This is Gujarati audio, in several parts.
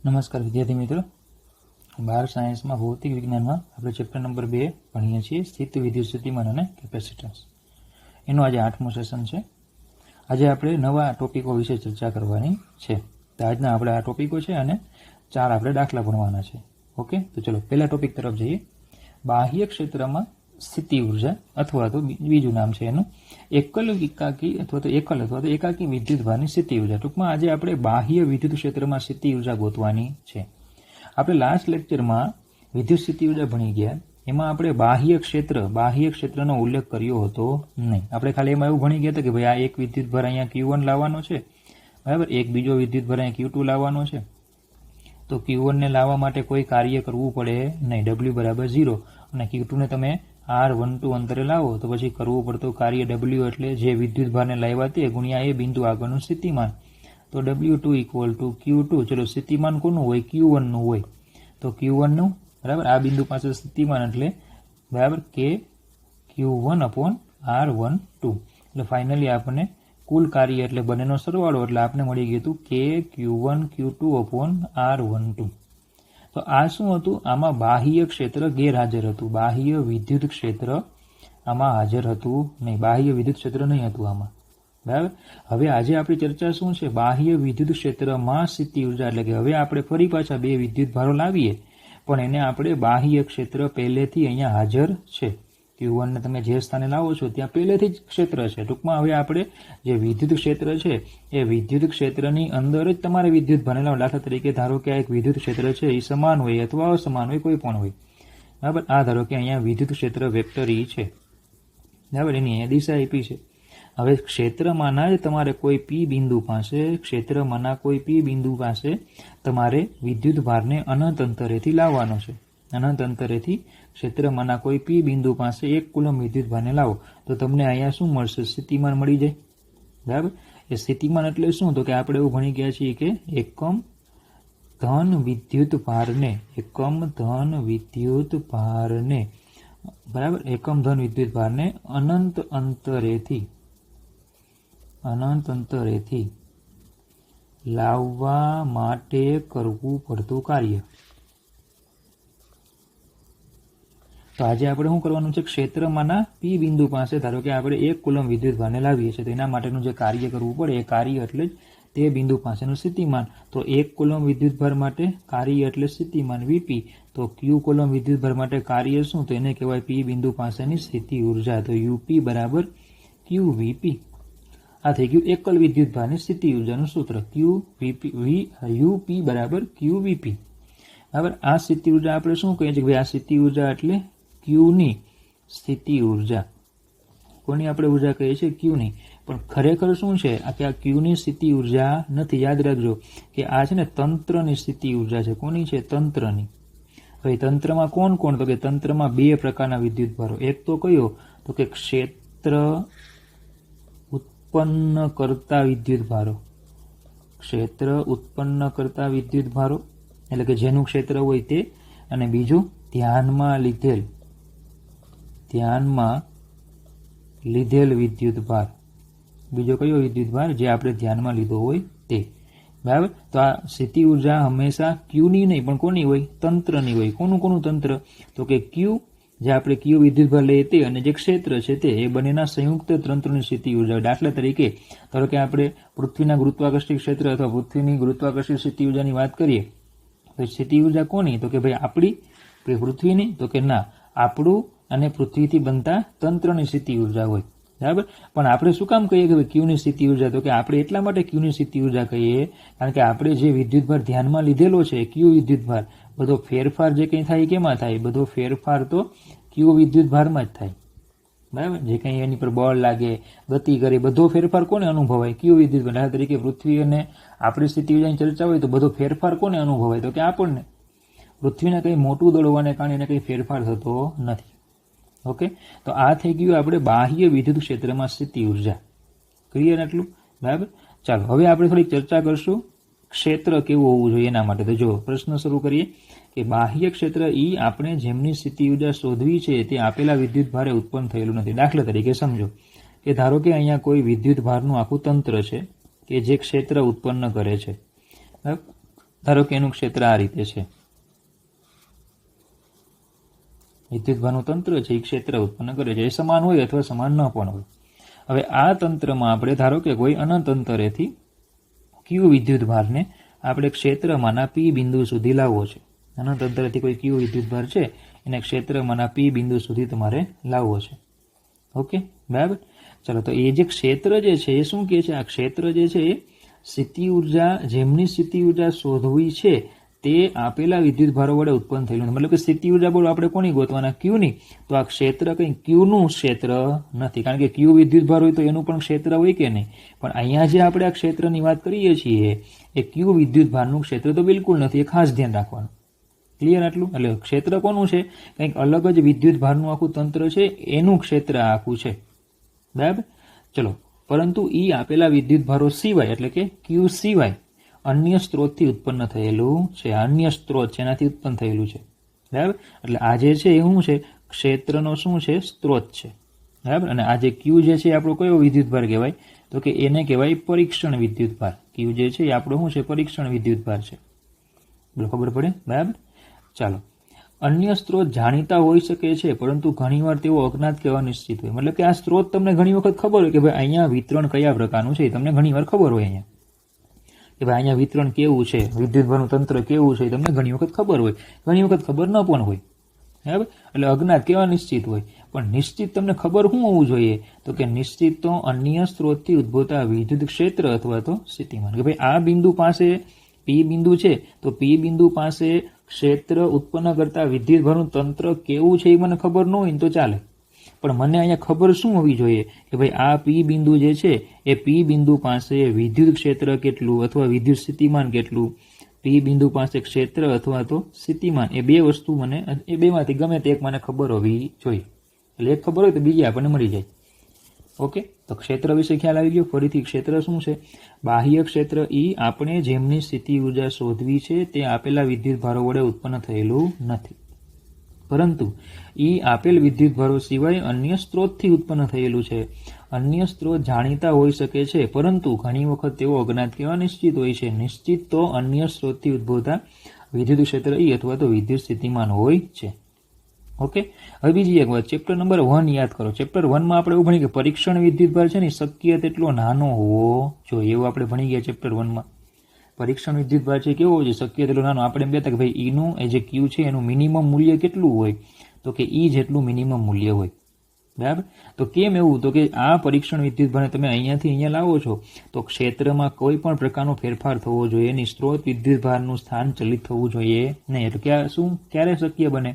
નમસ્કાર વિદ્યાર્થી મિત્રો, 12 સાયન્સમાં ભૌતિક વિજ્ઞાનમાં આપણે ચેપ્ટર નંબર 2 ભણીએ છીએ, સ્થિત વિદ્યુત સ્થિતિમાન અને કેપેસિટન્સ. એનો આજે 8મો સેશન છે. આજે આપણે નવા ટોપિકો વિશે ચર્ચા કરવાની છે. તો આજના આપણે આ ટોપિકો છે અને 4 આપણે દાખલા ભણવાના છે. ઓકે, તો ચલો પહેલા ટોપિક તરફ જઈએ. બાહ્ય ક્ષેત્રમાં સ્થિતિ ઉર્જા અથવા તો બીજું નામ છે એનું એકલ એકાકી વિદ્યુત ભારની સ્થિતિ ઉર્જા. ટૂંકમાં આજે આપણે બાહ્ય વિદ્યુત ક્ષેત્રમાં સ્થિતિ ઉર્જા ગોતવાની છે. આપણે લાસ્ટ લેક્ચરમાં વિદ્યુત સ્થિતિ ઉર્જા ભણી ગયા, એમાં આપણે બાહ્ય ક્ષેત્રનો ઉલ્લેખ કર્યો હતો નહીં. આપણે ખાલી એમાં એવું ભણી ગયા હતા કે ભાઈ આ એક વિદ્યુત ભાર અહીંયા Q1 લાવવાનો છે, બરાબર, એક બીજો વિદ્યુત ભાર અહીંયા Q2 લાવવાનો છે. તો Q1 ને લાવવા માટે કોઈ કાર્ય કરવું પડે નહીં, W બરાબર 0, અને Q2 ને તમે R12 અંતરે લાવો તો પછી કરવું પડતું કાર્ય W એટલે જે વિદ્યુત ભારને લાવ્યા તે ગુણ્યા એ બિંદુ આગળનું સ્થિતિમાન. તો W2 = Q2. ચલો સ્થિતિમાન કોનું હોય? Q1 નું હોય. તો Q1 નું બરાબર આ બિંદુ પાસે સ્થિતિમાન એટલે બરાબર કે Q1/R12. એટલે ફાઇનલી આપણને કુલ કાર્ય એટલે બંનેનો સરવાળો એટલે આપણે મળી ગયું હતું કે Q1 Q2/R12. તો આ શું હતું? આમાં બાહ્ય ક્ષેત્ર ગેરહાજર હતું. બાહ્ય વિદ્યુત ક્ષેત્ર આમાં હાજર હતું નહીં, બાહ્ય વિદ્યુત ક્ષેત્ર નહીં હતું આમાં, બરાબર. હવે આજે આપણી ચર્ચા શું છે? બાહ્ય વિદ્યુત ક્ષેત્રમાં સ્થિતિ ઉર્જા. એટલે કે હવે આપણે ફરી પાછા બે વિદ્યુત ભારો લાવીએ, પણ એને આપણે બાહ્ય ક્ષેત્ર પહેલેથી અહીંયા હાજર છે. Q1 ને તમે જે સ્થાને લાવો છો ત્યાં પહેલેથી જ ક્ષેત્ર છે. ટૂંકમાં હવે આપણે જે વિદ્યુત ક્ષેત્ર છે એ વિદ્યુત ક્ષેત્રની અંદર જ તમારે વિદ્યુત ભણેલા. દાખલા તરીકે ધારો કે આ એક વિદ્યુત ક્ષેત્ર છે, એ સમાન હોય અથવા અસમાન હોય, કોઈ પણ હોય, બરાબર. આ ધારો કે અહીંયા વિદ્યુત ક્ષેત્ર વેક્ટર E છે, બરાબર, એની અહીંયા દિશા આપી છે. હવે ક્ષેત્રમાંના જ તમારે કોઈ P બિંદુ પાસે તમારે વિદ્યુત ભારને અનંત અંતરેથી લાવવાનો છે. અનંત અંતરેથી ક્ષેત્રમાંના કોઈ P બિંદુ પાસે 1 કુલમ વિદ્યુત ભારને લાવો તો તમને અહીંયા શું મળશે? સ્થિતિમાન મળી જાય, બરાબર. એ સ્થિતિમાન એટલે શું? તો કે આપણે એવું ભણી ગયા છીએ કે એકમ ધન વિદ્યુત ભારને બરાબર, એકમ ધન વિદ્યુત ભારને અનંત અંતરેથી લાવવા માટે કરવું પડતું કાર્ય. તો આજે આપણે શું કરવાનું છે? ક્ષેત્રમાંના P બિંદુ પાસે ધારો કે આપણે 1 કુલમ વિદ્યુત ભારને લાવીએ છીએ, તો એના માટેનું જે કાર્ય કરવું પડે એ કાર્ય એટલે જ તે બિંદુ પાસેનું સ્થિતિમાન. તો 1 કુલમ વિદ્યુત ભાર માટે કાર્ય એટલે સ્થિતિમાન Vp. તો Q કુલમ વિદ્યુત ભાર માટે કાર્ય શું? તો એને કહેવાય P બિંદુ પાસેની સ્થિતિ ઉર્જા. તો UP બરાબર QVP. આ થઈ ગયું એકલ વિદ્યુત ભારની સ્થિતિ ઉર્જાનું સૂત્ર. UP બરાબર QVP, બરાબર. આ સ્થિતિ ઉર્જા આપણે શું કહીએ છીએ કે ભાઈ આ સ્થિતિ ઉર્જા એટલે Q ની સ્થિતિ ઉર્જા. કોની આપણે ઉર્જા કહીએ છીએ? Q ની. પણ ખરેખર શું છે? આ કે આ Q ની સ્થિતિ ઉર્જા નથી. યાદ રાખજો કે આ છે ને તંત્રની સ્થિતિ ઉર્જા છે. કોની છે? તંત્રની. હવે તંત્રમાં કોણ? તો કે તંત્રમાં 2 પ્રકારના વિદ્યુત ભારો. એક તો કયો? તો કે ક્ષેત્ર ઉત્પન્ન કરતા વિદ્યુત ભારો, એટલે કે જેનું ક્ષેત્ર હોય તે, અને બીજું ધ્યાનમાં લીધેલ વિદ્યુત ભાર. બીજો કયો વિદ્યુત ભાર? જે આપણે ધ્યાનમાં લીધો હોય તે, બરાબર. તો આ સ્થિતિ ઉર્જા હંમેશા Q ની નહીં પણ કોની હોય? તંત્રની હોય. કોનું તંત્ર? તો કે Q, જે આપણે Q વિદ્યુત ભાર લઈએ તે, અને જે ક્ષેત્ર છે તે, એ બંનેના સંયુક્ત તંત્રની સ્થિતિ ઉર્જા. દાખલા તરીકે ધારો કે આપણે પૃથ્વીના ગુરુત્વાકર્ષણ ક્ષેત્ર અથવા પૃથ્વીની ગુરુત્વાકર્ષણ સ્થિતિ ઉર્જાની વાત કરીએ, તો સ્થિતિ ઉર્જા કોની? તો કે ભાઈ આપણી પૃથ્વીની? તો કે ના, આપણું અને પૃથ્વીથી બનતા તંત્રની સ્થિતિ ઉર્જા હોય, બરાબર. પણ આપણે શું કામ કહીએ કે Q ની સ્થિતિ ઉર્જા? તો કે આપણે એટલા માટે Q ની સ્થિતિ ઉર્જા કહીએ કારણ કે આપણે જે વિદ્યુત ભાર ધ્યાનમાં લીધેલો છે Q વિદ્યુત ભાર, બધો ફેરફાર જે કંઈ થાય કેમાં થાય? બધો ફેરફાર તો Q વિદ્યુત ભારમાં જ થાય, બરાબર. જે કંઈ એની પર બળ લાગે, ગતિ કરે, બધો ફેરફાર કોને અનુભવાય? Q વિદ્યુત ભાર. દાખલા તરીકે પૃથ્વી અને આપણી સ્થિતિ ઉર્જાની ચર્ચા હોય તો બધો ફેરફાર કોને અનુભવાય? તો કે આપણને. પૃથ્વીને કંઈ મોટું દળ હોવાને કારણે એને કંઈ ફેરફાર થતો નથી. ઓકે, તો આ થઈ ગયું આપણે બાહ્ય વિદ્યુત ક્ષેત્રમાં સ્થિતિ ઉર્જા. ક્લિયર આટલું? બરાબર. ચાલો હવે આપણે થોડીક ચર્ચા કરશું ક્ષેત્ર કેવું હોવું જોઈએ એના માટે. તો જો પ્રશ્ન શરૂ કરીએ કે બાહ્ય ક્ષેત્ર E આપણે જેમની સ્થિતિ ઉર્જા શોધવી છે તે આપેલા વિદ્યુત ભારે ઉત્પન્ન થયેલું નથી. દાખલા તરીકે સમજો કે ધારો કે અહીંયા કોઈ વિદ્યુત ભારનું આખું તંત્ર છે કે જે ક્ષેત્ર ઉત્પન્ન કરે છે, ધારો કે એનું ક્ષેત્ર આ રીતે છે, વિદ્યુતભારનું તંત્ર છે એ ક્ષેત્ર ઉત્પન્ન કરે છે, એ સમાન હોય અથવા સમાન ન પણ હોય. હવે આ તંત્રમાં આપણે ધારો કે કોઈ અનંત અંતરેથી ક્યુ વિદ્યુતભારને આપણે ક્ષેત્રમાંના પી બિંદુ સુધી લાવવો છે. અનંત અંતરેથી કોઈ ક્યુ વિદ્યુતભાર છે એને ક્ષેત્રમાંના પી બિંદુ સુધી તમારે લાવવો છે. ઓકે, બરાબર. ચાલો, તો એ જે ક્ષેત્ર જે છે એ શું કહે છે? આ ક્ષેત્ર જે છે એ સ્થિતિ ઉર્જા, જેમની સ્થિતિ ઉર્જા શોધવી છે તે આપેલા વિદ્યુતભારો વડે ઉત્પન્ન થયેલું. મતલબ કે સ્થિતિ ઉર્જા બોલો આપણે કોની ગોતવાના? ક્યુની. તો આ ક્ષેત્ર કંઈ ક્યુનું ક્ષેત્ર નથી, કારણ કે ક્યુ વિદ્યુતભાર હોય તો એનું પણ ક્ષેત્ર હોય કે નહીં. પણ અહીંયા જે આપણે આ ક્ષેત્રની વાત કરીએ છીએ એ ક્યુ વિદ્યુતભારનું ક્ષેત્ર તો બિલકુલ નથી, એ ખાસ ધ્યાન રાખવાનું. ક્લિયર આટલું? એટલે ક્ષેત્ર કોનું છે? કંઈક અલગ જ વિદ્યુતભારનું આખું તંત્ર છે એનું ક્ષેત્ર આખું છે. બરાબર. ચલો, પરંતુ એ આપેલા વિદ્યુતભારો સિવાય, એટલે કે ક્યુ સિવાય અન્ય સ્ત્રોતથી ઉત્પન્ન થયેલું છે. અન્ય સ્ત્રોત છે એનાથી ઉત્પન્ન થયેલું છે. બરાબર. એટલે આ જે છે એ શું છે? ક્ષેત્રનો શું છે? સ્ત્રોત છે. બરાબર. અને આ જે ક્યુ જે છે એ આપણો કયો વિદ્યુતભાર કહેવાય? તો કે એને કહેવાય પરીક્ષણ વિદ્યુતભાર. ક્યુ જે છે એ આપણો શું છે? પરીક્ષણ વિદ્યુતભાર છે. બોલો, ખબર પડે? બરાબર. ચાલો, અન્ય સ્ત્રોત જાણીતા હોઈ શકે છે, પરંતુ ઘણીવાર તેઓ અજ્ઞાત કે અનિશ્ચિત હોય. મતલબ કે આ સ્ત્રોત તમને ઘણી વખત ખબર હોય કે ભાઈ અહીંયા વિતરણ કયા પ્રકારનું છે, એ તમને ઘણીવાર ખબર હોય અહીંયા કે ભાઈ અહીંયા વિતરણ કેવું છે, વિદ્યુતભારનું તંત્ર કેવું છે, તમને ઘણી વખત ખબર હોય, ઘણી વખત ખબર ન પણ હોય. બરાબર. એટલે અજ્ઞાત કે અનિશ્ચિત હોય. પણ નિશ્ચિત તમને ખબર શું હોવું જોઈએ? તો કે નિશ્ચિત તો અન્ય સ્ત્રોતથી ઉદ્ભવતા વિદ્યુત ક્ષેત્ર અથવા તો સ્થિતિમાન. કે ભાઈ આ બિંદુ પાસે પી બિંદુ છે તો પી બિંદુ પાસે ક્ષેત્ર ઉત્પન્ન કરતા વિદ્યુતભારનું તંત્ર કેવું છે એ મને ખબર ન હોય તો ચાલે, પણ મને અહીંયા ખબર શું હોવી જોઈએ કે ભાઈ આ પી બિંદુ જે છે એ પી બિંદુ પાસે વિદ્યુત ક્ષેત્ર કેટલું અથવા વિદ્યુત સ્થિતિમાન કેટલું, પી બિંદુ પાસે ક્ષેત્ર અથવા તો સ્થિતિમાન, એ બે વસ્તુ મને, એ બેમાંથી ગમે તે એક મને ખબર હોવી જોઈએ. એટલે એક ખબર હોય તો બીજી આપણને મળી જાય. ઓકે, તો ક્ષેત્ર વિશે ખ્યાલ આવી ગયો. ફરીથી ક્ષેત્ર શું છે? બાહ્ય ક્ષેત્ર ઈ આપણે જેમની સ્થિતિ ઉર્જા શોધવી છે તે આપેલા વિદ્યુતભારો વડે ઉત્પન્ન થયેલું નથી, પરંતુ ઈ આપેલ વિદ્યુતભારો સિવાય અન્ય સ્ત્રોતથી ઉત્પન્ન થયેલું છે. અન્ય સ્ત્રોત જાણીતા હોઈ શકે છે, પરંતુ ઘણી વખત તેઓ અજ્ઞાત કે અનિશ્ચિત હોય છે. નિશ્ચિત તો અન્ય સ્ત્રોતથી ઉદ્ભવતા વિદ્યુત ક્ષેત્ર ઈ અથવા તો વિદ્યુત સ્થિતિમાન હોય છે. ઓકે, હવે બીજી એક વાત, ચેપ્ટર નંબર 1 યાદ કરો. ચેપ્ટર 1 માં આપણે એવું ભણી કે પરીક્ષણ વિદ્યુતભાર છે ને શક્ય તેટલો નાનો હોવો જોઈએ, એવું આપણે ભણી ગયા ચેપ્ટર 1 માં. પરીક્ષણ વિદ્યુતભાર છે કેવો હોય છે? શક્ય તેટલો નાનો. આપણે એમ કહેતા કે ભાઈ ઈનું એ જે ક્યુ છે એનું મિનિમમ મૂલ્ય કેટલું હોય? તો કે ઈ જેટલું મિનિમમ મૂલ્ય હોય. બરાબર. તો કેમ એવું? તો કે આ પરીક્ષણ વિદ્યુતભારને તમે અહીંયાથી અહીંયા લાવો છો તો ક્ષેત્રમાં કોઈ પણ પ્રકારનો ફેરફાર થવો જોઈએ નહીં, સ્ત્રોત વિદ્યુતભારનું સ્થાન ચલિત થવું જોઈએ નહીં. એટલે ક્યારે શક્ય બને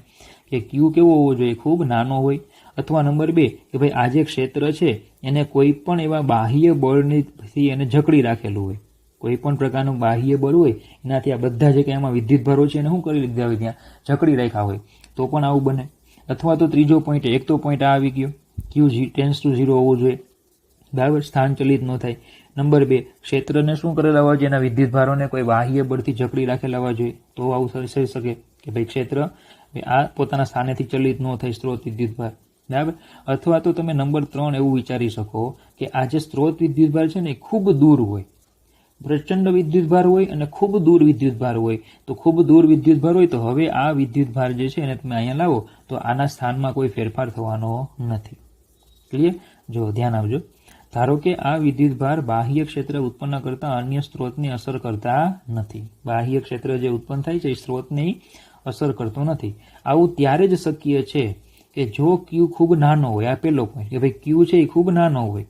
કે ક્યુ કેવો હોવો જોઈએ? ખૂબ નાનો હોય. અથવા નંબર 2 કે ભાઈ આ જે ક્ષેત્ર છે એને કોઈ પણ એવા બાહ્ય બળથી એને જકડી રાખેલું હોય, કોઈ પણ પ્રકારનું બાહ્ય બળ હોય એનાથી આ બધા જે કંઈ આમાં વિદ્યુતભારો છે એને શું કરી લીધા હોય? ત્યાં જકડી રાખ્યા હોય તો પણ આવું બને. અથવા તો ત્રીજો પોઈન્ટ, એક તો પોઈન્ટ આ આવી ગયો, ક્યુ ટેન્સ ટુ 0 હોવું જોઈએ. બરાબર, સ્થાન ચલિત ન થાય. નંબર 2, ક્ષેત્રને શું કરેલા હોવા જોઈએ? એના વિદ્યુતભારોને કોઈ બાહ્ય બળથી જકડી રાખેલા હોવા જોઈએ, તો આવું થઈ શકે કે ભાઈ ક્ષેત્ર આ પોતાના સ્થાનેથી ચલિત ન થાય, સ્ત્રોત વિદ્યુતભાર. બરાબર. અથવા તો તમે નંબર 3 એવું વિચારી શકો કે આ જે સ્ત્રોત વિદ્યુતભાર છે ને એ ખૂબ દૂર હોય, પ્રચંડ વિદ્યુતભાર હોય અને ખૂબ દૂર વિદ્યુતભાર હોય. તો ખૂબ દૂર વિદ્યુતભાર હોય તો હવે આ વિદ્યુતભાર જે છે એને તમે અહીંયા લાવો તો આના સ્થાનમાં કોઈ ફેરફાર થવાનો નથી. ક્લિયર? જો ધ્યાન આપજો. ધારો કે આ વિદ્યુતભાર બાહ્ય ક્ષેત્ર ઉત્પન્ન કરતા અન્ય સ્ત્રોતને અસર કરતા નથી. બાહ્ય ક્ષેત્ર જે ઉત્પન્ન થાય છે એ સ્ત્રોતને અસર કરતો નથી. આવું ત્યારે જ શક્ય છે કે જો ક્યુ ખૂબ નાનો હોય. આ પહેલો પોઈન્ટ કે ભાઈ ક્યુ છે એ ખૂબ નાનો હોય,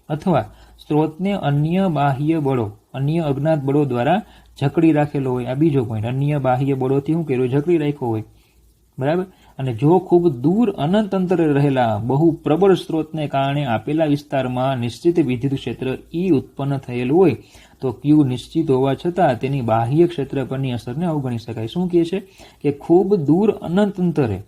અથવા સ્ત્રોતને અન્ય બાહ્ય બળો, અન્ય અજ્ઞાત બળો દ્વારા જકડી રાખેલો હોય. આ બીજો પોઈન્ટ, અન્ય બાહ્ય બળોથી શું કર્યું? જકડી રાખ્યો હોય. બરાબર. અને જો ખૂબ દૂર અનંત અંતરે રહેલા બહુ પ્રબળ સ્ત્રોતને કારણે આપેલા વિસ્તારમાં નિશ્ચિત વિદ્યુત ક્ષેત્ર ઈ ઉત્પન્ન થયેલું હોય તો ક્યુ નિશ્ચિત હોવા છતાં તેની બાહ્ય ક્ષેત્ર પરની અસરને અવગણી શકાય. શું કહે છે કે ખૂબ દૂર અનંત અંતરે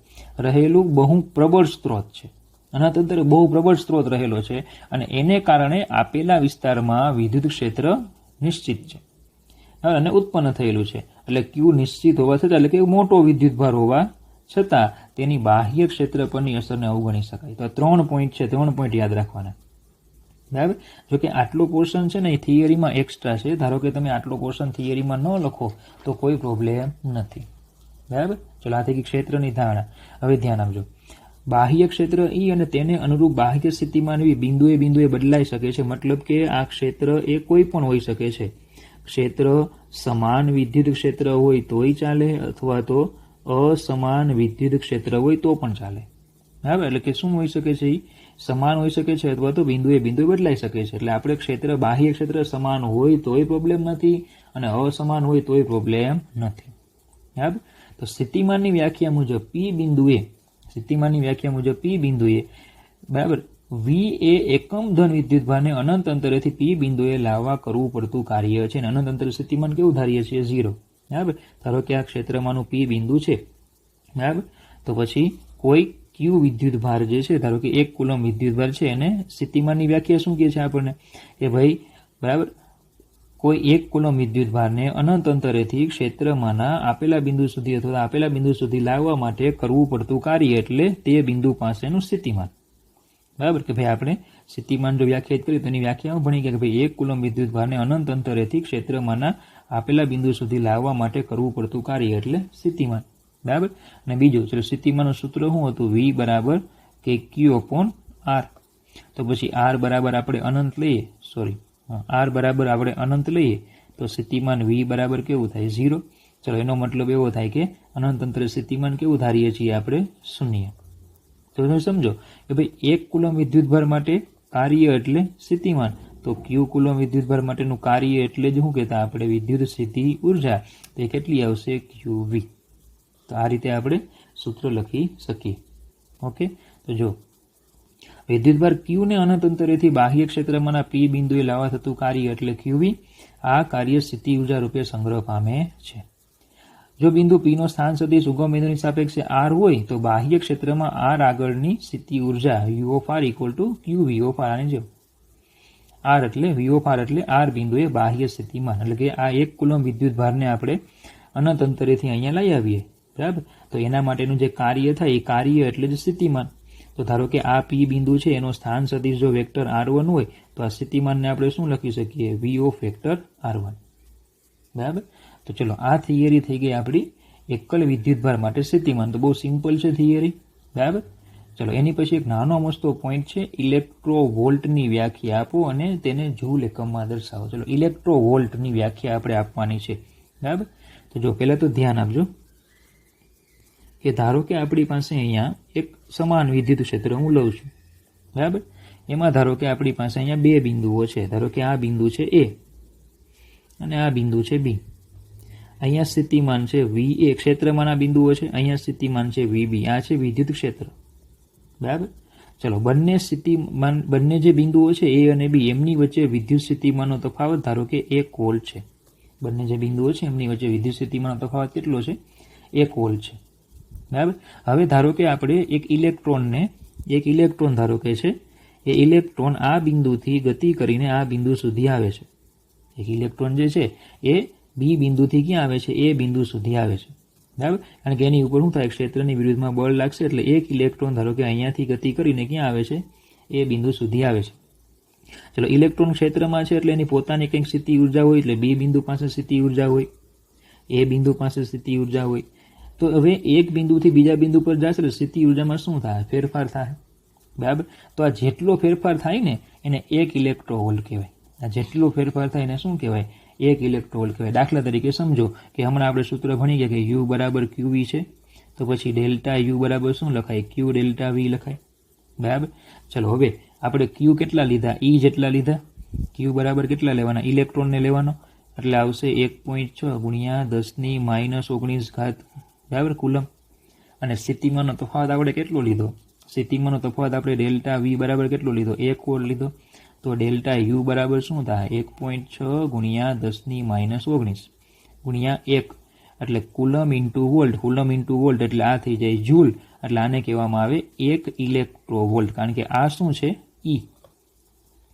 રહેલું બહુ પ્રબળ સ્ત્રોત છે, અનંત અંતરે બહુ પ્રબળ સ્ત્રોત રહેલો છે અને એને કારણે આપેલા વિસ્તારમાં વિદ્યુત ક્ષેત્ર નિશ્ચિત છે અને ઉત્પન્ન થયેલું છે. એટલે ક્યુ નિશ્ચિત હોવા છતાં, એટલે કે મોટો વિદ્યુતભાર હોવા છતાં તેની બાહ્ય ક્ષેત્ર પરની અસરને અવગણી શકાય. તો 3 પોઈન્ટ છે, 3 પોઈન્ટ યાદ રાખવાના. બરાબર. જો કે આટલો પોર્શન છે ને એ થિયરીમાં એક્સ્ટ્રા છે. ધારો કે તમે આટલો પોર્શન થિયરીમાં ન લખો તો કોઈ પ્રોબ્લેમ નથી. બરાબર. ચલો, આ થઈ ગઈ ક્ષેત્રની ધારણા. હવે ધ્યાન આપજો. બાહ્ય ક્ષેત્ર ઈ અને તેને અનુરૂપ બાહ્ય સ્થિતિમાન બિંદુએ બદલાઈ શકે છે. મતલબ કે આ ક્ષેત્ર એ કોઈ પણ હોઈ શકે છે. ક્ષેત્ર સમાન વિદ્યુત ક્ષેત્ર હોય તોય ચાલે, અથવા તો અસમાન વિદ્યુત ક્ષેત્ર હોય તો પણ ચાલે. બરાબર. એટલે કે શું હોઈ શકે છે? સમાન હોઈ શકે છે અથવા તો બિંદુએ બદલાઈ શકે છે. એટલે આપણે ક્ષેત્ર બાહ્ય ક્ષેત્ર સમાન હોય તોય પ્રોબ્લેમ નથી અને અસમાન હોય તોય પ્રોબ્લેમ નથી. બરાબર. તો સ્થિતિમાનની વ્યાખ્યા મુજબ પી બિંદુએ બરાબર વી એ એકમ ધન વિદ્યુતભારને અનંત અંતરેથી પી બિંદુએ લાવવા કરવું પડતું કાર્ય છે. અને અનંત અંતરે સ્થિતિમાન કેવું ધારીએ છીએ? 0. બરાબર. ધારો કે આ ક્ષેત્રમાંનું પી બિંદુ છે. બરાબર. તો પછી કોઈ ક્યુ વિદ્યુતભાર જે છે, ધારો કે 1 કુલમ વિદ્યુતભાર છે, એને સ્થિતિમાનની વ્યાખ્યા શું કહે છે આપણને? કે ભાઈ બરાબર કોઈ 1 કુલમ વિદ્યુતભારને અનંત અંતરેથી ક્ષેત્રમાંના આપેલા બિંદુ સુધી અથવા આપેલા બિંદુ સુધી લાવવા માટે કરવું પડતું કાર્ય એટલે તે બિંદુ પાસેનું સ્થિતિમાન. બરાબર. કે ભાઈ આપણે સ્થિતિમાન જો વ્યાખ્યાયિત કરીએ તો એની વ્યાખ્યામાં ભણી ગયા કે ભાઈ 1 કુલમ વિદ્યુતભારને અનંત અંતરેથી ક્ષેત્રમાંના આપેલા બિંદુ સુધી લાવવા માટે કરવું પડતું કાર્ય એટલે સ્થિતિમાન. બરાબર. અને બીજું ચલો, સ્થિતિમાનનું સૂત્ર શું હતું? V બરાબર કે Q/R. તો પછી R બરાબર આપણે અનંત લઈએ તો સ્થિતિમાન V બરાબર કેવું થાય? 0. ચલો, એનો મતલબ એવો થાય કે અનંત અંતરે સ્થિતિમાન કેવું ધારીએ છીએ આપણે? 0. તો તમે સમજો કે ભાઈ 1 કુલમ વિદ્યુતભાર માટે કાર્ય એટલે સ્થિતિમાન, તો Q કુલમ વિદ્યુતભાર માટેનું કાર્ય એટલે જ શું કહેતા આપણે? વિદ્યુત સ્થિતિ ઉર્જા. તો એ કેટલી આવશે? QV. તો આ રીતે આપણે સૂત્ર લખી શકીએ. ઓકે. તો જો વિદ્યુતભાર Q ને અનંત અંતરેથી બાહ્ય ક્ષેત્રમાંના પી બિંદુએ લાવવા થતું કાર્ય એટલે QV. આ કાર્ય સ્થિતિ ઉર્જા રૂપે સંગ્રહ પામે છે. જો બિંદુ P નો સ્થાન સદિશ ઉગમ બિંદુની સાપેક્ષે R હોય તો બાહ્ય ક્ષેત્રમાં R આગળની સ્થિતિ ઉર્જા U/R = QV/R. આની જેમ R એટલે V/R એટલે R બિંદુએ બાહ્ય સ્થિતિમાન. એટલે કે આ 1 કુલમ વિદ્યુતભારને આપણે અનંત અંતરેથી અહીંયા લઈ આવીએ. બરાબર. તો એના માટેનું જે કાર્ય થાય એ કાર્ય એટલે જ સ્થિતિમાન. તો ધારો કે આ પી બિંદુ છે, એનો સ્થાન સદિશ જો વેક્ટર R1 હોય તો આ સ્થિતિમાનને આપણે શું લખી શકીએ? V/R1. બરાબર. તો ચલો, આ થિયરી થઈ ગઈ આપણી એકલ વિદ્યુતભાર માટે સ્થિતિમાન. તો બહુ સિમ્પલ છે થિયરી. બરાબર. ચલો, એની પછી એક નાનો મસ્તો પોઈન્ટ છે, ઇલેક્ટ્રોવોલ્ટની વ્યાખ્યા આપો અને તેને જૂલ એકમમાં દર્શાવો. ચલો, ઇલેક્ટ્રોવોલ્ટની વ્યાખ્યા આપણે આપવાની છે. બરાબર. તો જો પહેલા તો ધ્યાન આપજો કે ધારો કે આપણી પાસે અહીંયા એક સમાન વિદ્યુત ક્ષેત્ર હું લઉં છું. બરાબર. એમાં ધારો કે આપણી પાસે અહીંયા 2 બિંદુઓ છે. ધારો કે આ બિંદુ છે A અને આ બિંદુ છે B. અહીંયા સ્થિતિમાન છે VA, ક્ષેત્રમાંના બિંદુઓ છે. અહીંયા સ્થિતિમાન છે VB. આ છે વિદ્યુત ક્ષેત્ર. બરાબર. ચલો, બંને જે બિંદુઓ છે A અને B, એમની વચ્ચે વિદ્યુત સ્થિતિમાનનો તફાવત ધારો કે 1 વોલ્ટ છે. બંને જે બિંદુઓ છે એમની વચ્ચે વિદ્યુત સ્થિતિમાનનો તફાવત કેટલો છે? 1 વોલ્ટ છે. બરાબર. હવે ધારો કે આપણે એક ઇલેક્ટ્રોન ધારો કે છે, એ ઇલેક્ટ્રોન આ બિંદુથી ગતિ કરીને આ બિંદુ સુધી આવે છે. એક ઇલેક્ટ્રોન જે છે એ બી બિંદુથી ક્યાં આવે છે? એ બિંદુ સુધી આવે છે. બરાબર. કારણ કે એની ઉપર શું થાય? ક્ષેત્રની વિરુદ્ધમાં બળ લાગશે એટલે એક ઇલેક્ટ્રોન ધારો કે અહીંયાથી ગતિ કરીને ક્યાં આવે છે? એ બિંદુ સુધી આવે છે. ચલો, ઇલેક્ટ્રોન ક્ષેત્રમાં છે એટલે એની પોતાની કંઈક સ્થિતિ ઉર્જા હોય, એટલે બી બિંદુ પાસે સ્થિતિ ઉર્જા હોય, એ બિંદુ પાસે સ્થિતિ ઉર્જા હોય. તો હવે એક બિંદુથી બીજા બિંદુ પર જશે એટલે સ્થિતિ ઉર્જામાં શું થાય? ફેરફાર થાય. બરાબર. તો આ જેટલો ફેરફાર થાય ને એને 1 ઇલેક્ટ્રોવોલ્ટ કહેવાય. આ જેટલો ફેરફાર થાય એને શું કહેવાય? 1 ઇલેક્ટ્રોવોલ્ટ કહેવાય. દાખલા તરીકે સમજો કે હમણાં આપણે સૂત્ર ભણી ગયા કે U બરાબર QV છે, તો પછી ડેલ્ટા U બરાબર શું લખાય? Q ડેલ્ટા V લખાય. બરાબર. ચલો, હવે આપણે Q કેટલા લીધા? E જેટલા લીધા. Q બરાબર કેટલા લેવાના? ઇલેક્ટ્રોનને લેવાનો. એટલે આવશે 1.6 × 10⁻−19 બરાબર કુલમ. અને સ્થિતિમાનનો તફાવત આપણે કેટલો લીધો? સ્થિતિમાનનો તફાવત આપણે ડેલ્ટા V બરાબર કેટલો લીધો? 1 વોલ્ટ લીધો. તો ડેલ્ટા U બરાબર શું થાય? 1.6 × 10⁻19 ગુણ્યા 1 એટલે coulomb into volt. Coulomb into volt એટલે આ થઈ જાય જૂલ. એટલે આને કહેવામાં આવે 1 ઇલેક્ટ્રોવોલ્ટ. કારણ કે આ શું છે? E.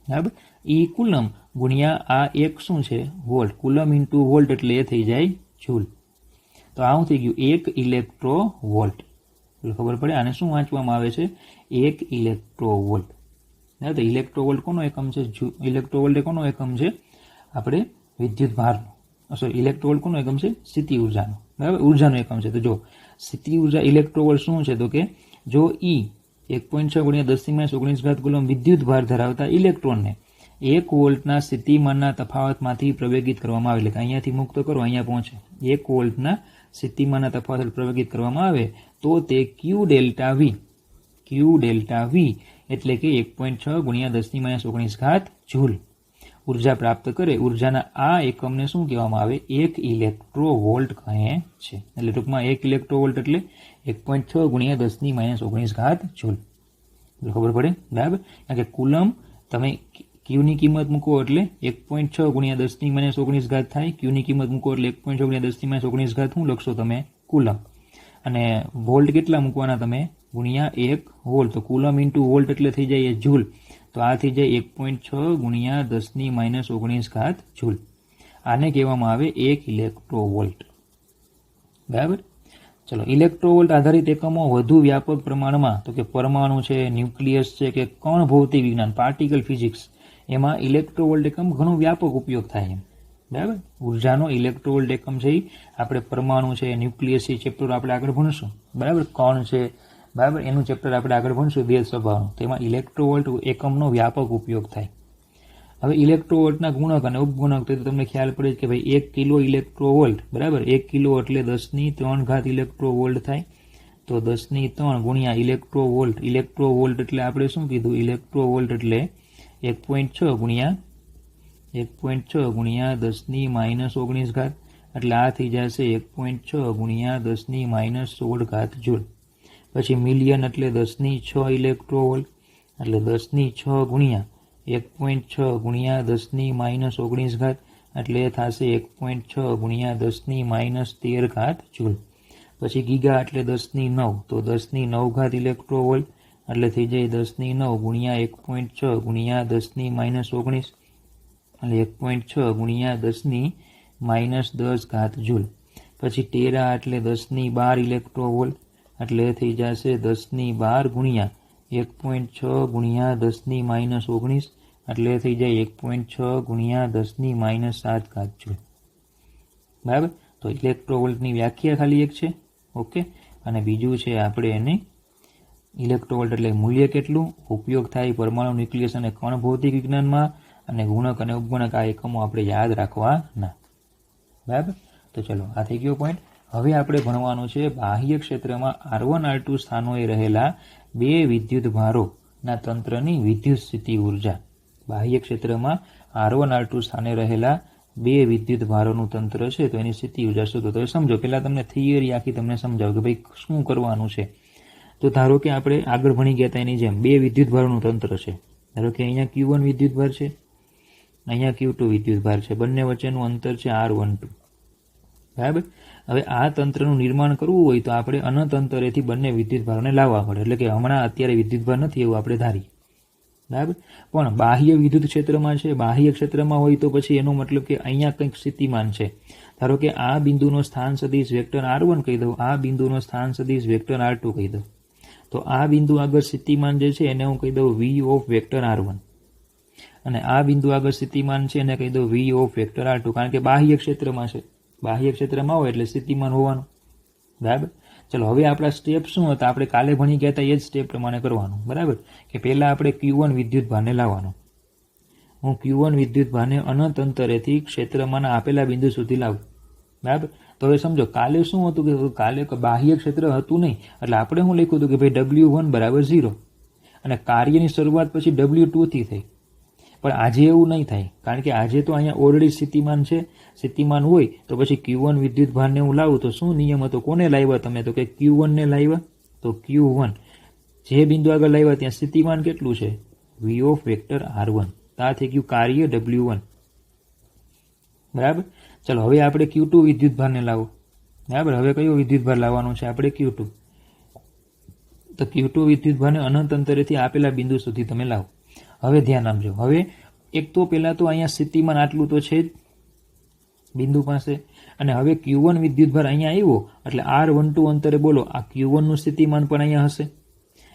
બરાબર. E કુલમ ગુણ્યા આ 1 શું છે? વોલ્ટ. કુલમ ઇન્ટુ વોલ્ટ એટલે એ થઈ જાય જૂલ. તો આવું થઈ ગયું 1 ઇલેક્ટ્રોવોલ્ટ. ખબર પડે આને શું વાંચવામાં આવે છે? 1 ઇલેક્ટ્રોવોલ્ટ. તો ઇલેક્ટ્રોવોલ્ટ કોનો એકમ છે? ઇલેક્ટ્રોવોલ્ટ એ કોનો એકમ છે? આપણે વિદ્યુત ભારનો. સોરી, ઇલેક્ટ્રોવોલ્ટ કોનો એકમ છે? સ્થિતિ ઉર્જાનો. બરાબર, ઉર્જાનો એકમ છે. તો જો સ્થિતિ ઉર્જા ઇલેક્ટ્રોવોલ્ટ શું છે? તો કે જો E 1.6 × 10⁻19 કુલમ વિદ્યુત ભાર ધરાવતા ઇલેક્ટ્રોનને 1 વોલ્ટના સ્થિતિમાનના તફાવતમાંથી પ્રવેગિત કરવામાં આવે, એટલે કે અહીંયાથી મુક્ત કરો, અહીંયા પહોંચે, 1 વોલ્ટના સ્થિતિમાનના તફાવત પ્રવેગિત કરવામાં આવે તો તે Q ડેલ્ટા V એટલે કે 1.6 × 10⁻19 જૂલ ઉર્જા પ્રાપ્ત કરે. ઉર્જાના આ એકમને શું કહેવામાં આવે? 1 ઇલેક્ટ્રોવોલ્ટ કહે છે. એટલે ટૂંકમાં 1 ઇલેક્ટ્રોવોલ્ટ એટલે 1.6 × 10⁻19 જૂલ. ખબર પડે? બરાબર, કારણ કે કુલમ તમે ક્યુની કિંમત મૂકો એટલે 1.6 × 10⁻19 થાય. ક્યુની કિંમત મૂકો એટલે 1.6 × 10⁻19 શું લખશો તમે? કુલમ. અને વોલ્ટ કેટલા મૂકવાના તમે? ગુણ્યા 1 વોલ્ટ. તો કુલમ ઇન્ટુ વોલ્ટ એટલે થઈ જાય જૂલ. તો આ થઈ જાય 1.6 × 10⁻19 જૂલ. આને કહેવામાં આવે 1 ઇલેક્ટ્રોવોલ્ટ. બરાબર. ચલો, ઇલેક્ટ્રોવોલ્ટ આધારિત એકમો વધુ વ્યાપક પ્રમાણમાં તો કે પરમાણુ છે, ન્યુક્લિયસ છે કે કણ ભૌતિક વિજ્ઞાન, પાર્ટિકલ ફિઝિક્સ, એમાં ઇલેક્ટ્રોવોલ્ટ એકમ ઘણો વ્યાપક ઉપયોગ થાય. બરાબર, ઉર્જાનો ઇલેક્ટ્રોવોલ્ટ એકમ છે આપણે પરમાણુ છે, ન્યુક્લિયસ છે, ચેપ્ટર આપણે આગળ ભણશું. બરાબર, કણ છે, બરાબર, એનું ચેપ્ટર આપણે આગળ ભણશું ભેદ સ્વભાવનું. તેમાં ઇલેક્ટ્રોવોલ્ટ એકમનો વ્યાપક ઉપયોગ થાય. હવે ઇલેક્ટ્રોવોલ્ટના ગુણક અને ઉપગુણક તો તમને ખ્યાલ પડે કે ભાઈ 1 કિલો ઇલેક્ટ્રોવોલ્ટ, બરાબર, 1 કિલો એટલે 10⁻³ ઇલેક્ટ્રોવોલ્ટ થાય. તો 10⁻³ ગુણ્યા ઇલેક્ટ્રોવોલ્ટ. ઇલેક્ટ્રોવોલ્ટ એટલે આપણે શું કીધું? ઇલેક્ટ્રોવોલ્ટ એટલે 1.6 ગુણ્યા 10⁻19 એટલે આ થઈ જશે 1.6 ગુણ્યા 10⁻16 જૂલ. પછી મિલિયન એટલે 10�6 ઇલેક્ટ્રોવોલ્ટ એટલે 10�6 ગુણ્યા 1.6 ગુણ્યા 10⁻19 એટલે થશે 1.6 ગુણ્યા 10⁻13 જૂલ. પછી ગીગા એટલે 10⁹ તો 10⁹ ઇલેક્ટ્રોવોલ્ટ એટલે થઈ જાય 10⁹ ગુણ્યા 1.6 ગુણ્યા 10⁻19 એટલે 1.6 ગુણ્યા 10⁻10 જૂલ. પછી ટેરા એટલે 10⁻12 ઇલેક્ટ્રોવોલ્ટ એટલે થઈ જશે 10⁻12 ગુણ્યા 1.6 ગુણ્યા 10⁻19 એટલે થઈ જાય 1.6 ગુણ્યા 10⁻7 જૂલ. બરાબર. તો ઇલેક્ટ્રોવોલ્ટની વ્યાખ્યા ખાલી એક છે. ઓકે. અને બીજું છે આપણે એને ઇલેક્ટ્રોવોલ્ટ એટલે મૂલ્ય કેટલું, ઉપયોગ થાય પરમાણુ, ન્યુક્લિયસ અને કણ ભૌતિક વિજ્ઞાનમાં, અને ગુણક અને ઉપગુણક આ એકમો આપણે યાદ રાખવાના. બરાબર. તો ચલો, આ થઈ ગયો પોઈન્ટ. હવે આપણે ભણવાનું છે બાહ્ય ક્ષેત્રમાં R1 R2 સ્થાનોએ રહેલા 2 વિદ્યુત ભારોના તંત્રની વિદ્યુત સ્થિતિ ઉર્જા. બાહ્ય ક્ષેત્રમાં R1 R2 સ્થાને રહેલા 2 વિદ્યુત ભારોનું તંત્ર છે તો એની સ્થિતિ ઉર્જા શોધો. તો સમજો, પહેલા તમને થિયરી આખી તમને સમજાવું કે ભાઈ શું કરવાનું છે. તો ધારો કે આપણે આગળ ભણી ગયા હતા એની જેમ 2 વિદ્યુત ભારોનું તંત્ર છે. ધારો કે અહીંયા Q1 વિદ્યુત ભાર છે, અહીંયા Q2 વિદ્યુત ભાર છે, બંને વચ્ચેનું અંતર છે R12. બરાબર. હવે આ તંત્રનું નિર્માણ કરવું હોય તો આપણે અનંત અંતરેથી બંને વિદ્યુત ભારોને લાવવા પડે. એટલે કે હમણાં અત્યારે વિદ્યુત ભાર નથી એવું આપણે ધારીએ. બરાબર. પણ બાહ્ય વિદ્યુત ક્ષેત્રમાં છે, બાહ્ય ક્ષેત્રમાં હોય તો પછી એનો મતલબ કે અહીંયા કંઈક સ્થિતિમાન છે. ધારો કે આ બિંદુનો સ્થાન સદિશ વેક્ટર R1 કહી દઉં, આ બિંદુનો સ્થાન સદિશ વેક્ટર R2 કહી દઉં. તો આ બિંદુ આગળ સ્થિતિમાન જે છે એને હું કહી દઉં V ઓફ વેક્ટર R1, અને આ બિંદુ આગળ સ્થિતિમાન છે એને કહી દઉં V ઓફ વેક્ટર R2, કારણ કે બાહ્ય ક્ષેત્રમાં છે. બાહ્ય ક્ષેત્રમાં હોય એટલે સ્થિતિમાન હોવાનું. બરાબર. ચલો, હવે આપણા સ્ટેપ શું હતા? આપણે કાલે ભણી ગયા હતા એ જ સ્ટેપ પ્રમાણે કરવાનું. બરાબર. કે પહેલા આપણે Q1 વિદ્યુત ભારને લાવવાનો. હું Q1 વિદ્યુત ભારને અનંત અંતરેથી ક્ષેત્રમાંના આપેલા બિંદુ સુધી લાવું. બરાબર. તો હવે સમજો, કાલે શું હતું કે કાલે બાહ્ય ક્ષેત્ર હતું નહીં, એટલે આપણે શું લખ્યું હતું કે ભાઈ W1 બરાબર 0, અને કાર્યની શરૂઆત પછી W2 થી થઈ. પણ આજે એવું નહીં થાય, કારણ કે આજે તો અહીંયા ઓલરેડી સ્થિતિમાન છે. સ્થિતિમાન હોય તો પછી Q1 વિદ્યુત ભારને હું લાવું તો શું નિયમ હતો? કોને લાવ્યા તમે? તો કે Q1 ને લાવ્યા. તો Q1 જે બિંદુ આગળ લાવ્યા ત્યાં સ્થિતિમાન કેટલું છે? V of vector R1. આ થઈ ગયું કાર્ય W1. બરાબર. ચલો, હવે આપણે Q2 વિદ્યુત ભારને લાવો. બરાબર. હવે કયો વિદ્યુત ભાર લાવવાનો છે? આપણે Q2. તો Q2 વિદ્યુત ભારને અનંત અંતરેથી આપેલા બિંદુ સુધી તમે લાવો. હવે ધ્યાન આપજો. હવે એક તો પહેલા તો અહીંયા સ્થિતિમાન આટલું તો છે જ બિંદુ પાસે, અને હવે Q1 વિદ્યુત ભાર અહીંયા આવ્યો એટલે R12 અંતરે બોલો આ Q1 નું સ્થિતિમાન પણ અહીંયા હશે.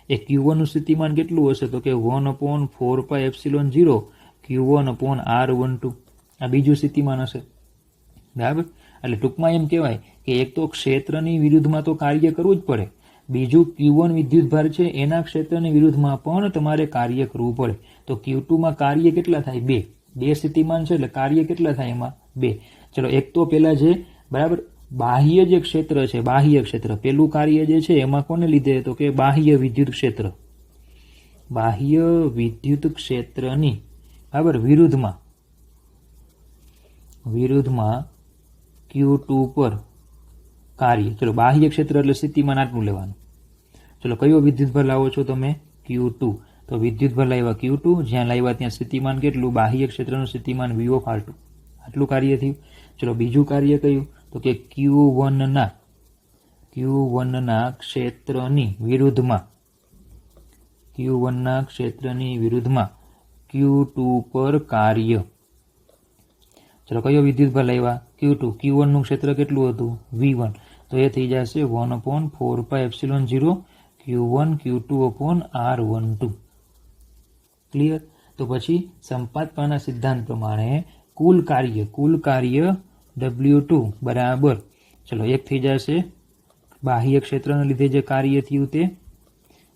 એ Q1 નું સ્થિતિમાન કેટલું હશે તો કે 1/4πε0 Q1/R12 આ બીજું સ્થિતિમાન હશે બરાબર એટલે ટૂંકમાં એમ કહેવાય કે એક તો ક્ષેત્રની વિરુદ્ધમાં તો કાર્ય કરવું જ પડે બીજું Q1 વિદ્યુતભાર છે એના ક્ષેત્રની વિરુદ્ધમાં પણ તમારે કાર્ય કરવું પડે તો Q2 માં કાર્ય કેટલા થાય બે સ્થિતિમાન છે એટલે કાર્ય કેટલા થાય એમાં બે ચલો એક તો પેલા જે બરાબર બાહ્ય જે ક્ષેત્ર છે બાહ્ય ક્ષેત્ર પેલું કાર્ય જે છે એમાં કોને લીધે તો કે બાહ્ય વિદ્યુત ક્ષેત્રની બરાબર વિરુદ્ધમાં Q2 પર કાર્ય ચલો બાહ્ય ક્ષેત્ર એટલે સ્થિતિમાન આટલું લેવાનું ચલો કયો વિદ્યુતભાર લાવો છો તમે Q2 તો વિદ્યુતભાર લાવ્યા Q2 જ્યાં લાવ્યા ત્યાં સ્થિતિમાન કેટલું બાહ્ય ક્ષેત્રનું સ્થિતિમાન V of R2 આટલું કાર્ય થયું ચલો બીજું કાર્ય કયું તો કે Q1 ના ક્ષેત્રની વિરુદ્ધમાં Q2 પર કાર્ય ચલો કયો વિદ્યુતભાર લાવ્યા Q2 Q1 નું ક્ષેત્ર કેટલું હતું V1 તો એ થઈ જશે 1/4πε0 Q1 Q2/R12 ક્લિયર તો પછી સંપાતના સિદ્ધાંત પ્રમાણે કુલ કાર્ય W2 બરાબર ચલો એક થઈ જશે બાહ્ય ક્ષેત્રને લીધે જે કાર્ય થયું તે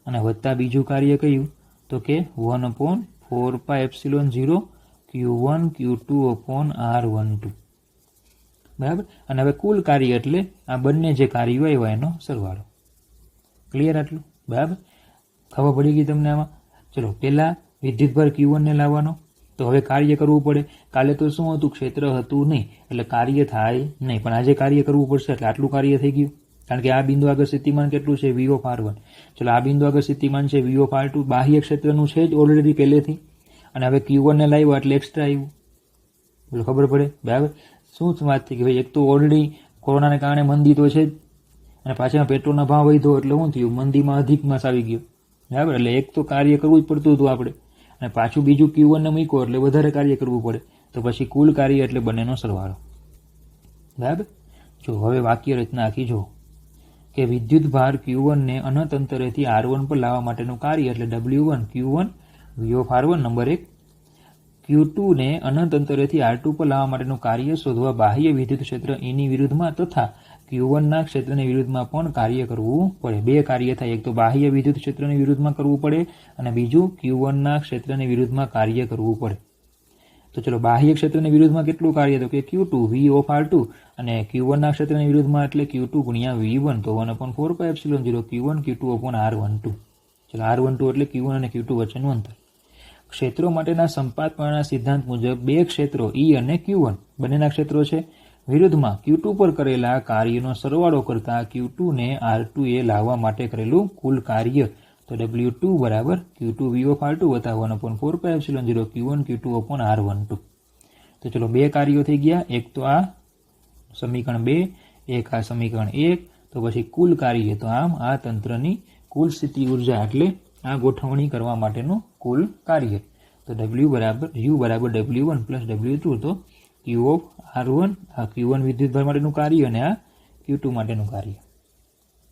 અને વત્તા બીજું કાર્ય કયું તો કે 1/4πε0 Q1 Q2/R12 બરાબર અને હવે કુલ કાર્ય એટલે આ બંને જે કાર્યો આવ્યા એનો સરવાળો ક્લિયર આટલું બરાબર ખબર પડી ગઈ તમને આમાં ચલો પહેલા વિદ્યુતભાર Q1 ને લાવવાનો તો હવે કાર્ય કરવું પડે કાલે તો શું હતું ક્ષેત્ર હતું નહીં એટલે કાર્ય થાય નહીં પણ આજે કાર્ય કરવું પડશે એટલે આટલું કાર્ય થઈ ગયું કારણ કે આ બિંદુ આગળ સ્થિતિમાન કેટલું છે V of R1 ચલો આ બિંદુ આગળ સ્થિતિમાન છે V of R2 બાહ્ય ક્ષેત્રનું છે જ ઓલરેડી પહેલેથી અને હવે Q1 ને લાવ્યો એટલે એક્સ્ટ્રા આવ્યું બોલો ખબર પડે બરાબર શું વાત થઈ કે ભાઈ એક તો ઓલરેડી કોરોનાને કારણે મંદી તો છે જ અને પાછા પેટ્રોલના ભાવ વધ્યો એટલે શું થયું મંદીમાં અધિક માસ આવી ગયો બરાબર એટલે એક તો કાર્ય કરવું જ પડતું હતું આપણે અને પાછું બીજું Q1 ને મૂક્યો એટલે વધારે કાર્ય કરવું પડે તો પછી કુલ કાર્ય એટલે બંનેનો સરવાળો બરાબર જો હવે વાક્ય રચના આખી જો કે વિદ્યુતભાર Q1 ને અનંત અંતરેથી R1 પર લાવવા માટેનું કાર્ય એટલે W1 Q1 V of R1 number 1 Q2 ને અનંત અંતરેથી R2 પર લાવવા માટેનું કાર્ય શોધવા બાહ્ય વિદ્યુત ક્ષેત્ર E ની વિરુદ્ધમાં તથા Q1 ના ક્ષેત્રની વિરુદ્ધમાં પણ કાર્ય કરવું પડે બે કાર્ય થાય એક તો બાહ્ય વિદ્યુત ક્ષેત્રની વિરુદ્ધમાં કરવું પડે અને બીજું Q1 ના ક્ષેત્રની વિરુદ્ધમાં કાર્ય કરવું પડે તો ચલો બાહ્ય ક્ષેત્રની વિરુદ્ધમાં કેટલું કાર્ય તો કે Q2 V of R2 અને Q1 ના ક્ષેત્રની વિરુદ્ધમાં એટલે Q2 ગુણ્યા V1 તો 1/4πε0 Q1 Q2/R12 ચલો R12 એટલે Q1 અને Q2 વચ્ચેનું અંતર ક્ષેત્રો માટેના સંપાતના સિદ્ધાંત મુજબ બે ક્ષેત્રો E અને Q1 બંનેના ક્ષેત્રો છે વિરુદ્ધમાં Q2 પર કરેલા કાર્યનો સરવાળો કરતા Q2 ને R2 એ લાવવા માટે કરેલું કુલ કાર્ય તો W2 બરાબર Q2 V of R2 વત્તા 1/4πε0 Q1 Q2/R12 તો ચલો બે કાર્યો થઈ ગયા એક તો આ સમીકરણ 2 એક આ સમીકરણ 1 તો પછી કુલ કાર્ય તો આમ આ તંત્રની કુલ સ્થિતિ ઉર્જા એટલે આ ગોઠવણી કરવા માટેનું કુલ કાર્ય તો U બરાબર W1 W2 તો Q of R1 આ Q1 વિદ્યુતભાર માટેનું કાર્ય અને આ Q2 માટેનું કાર્ય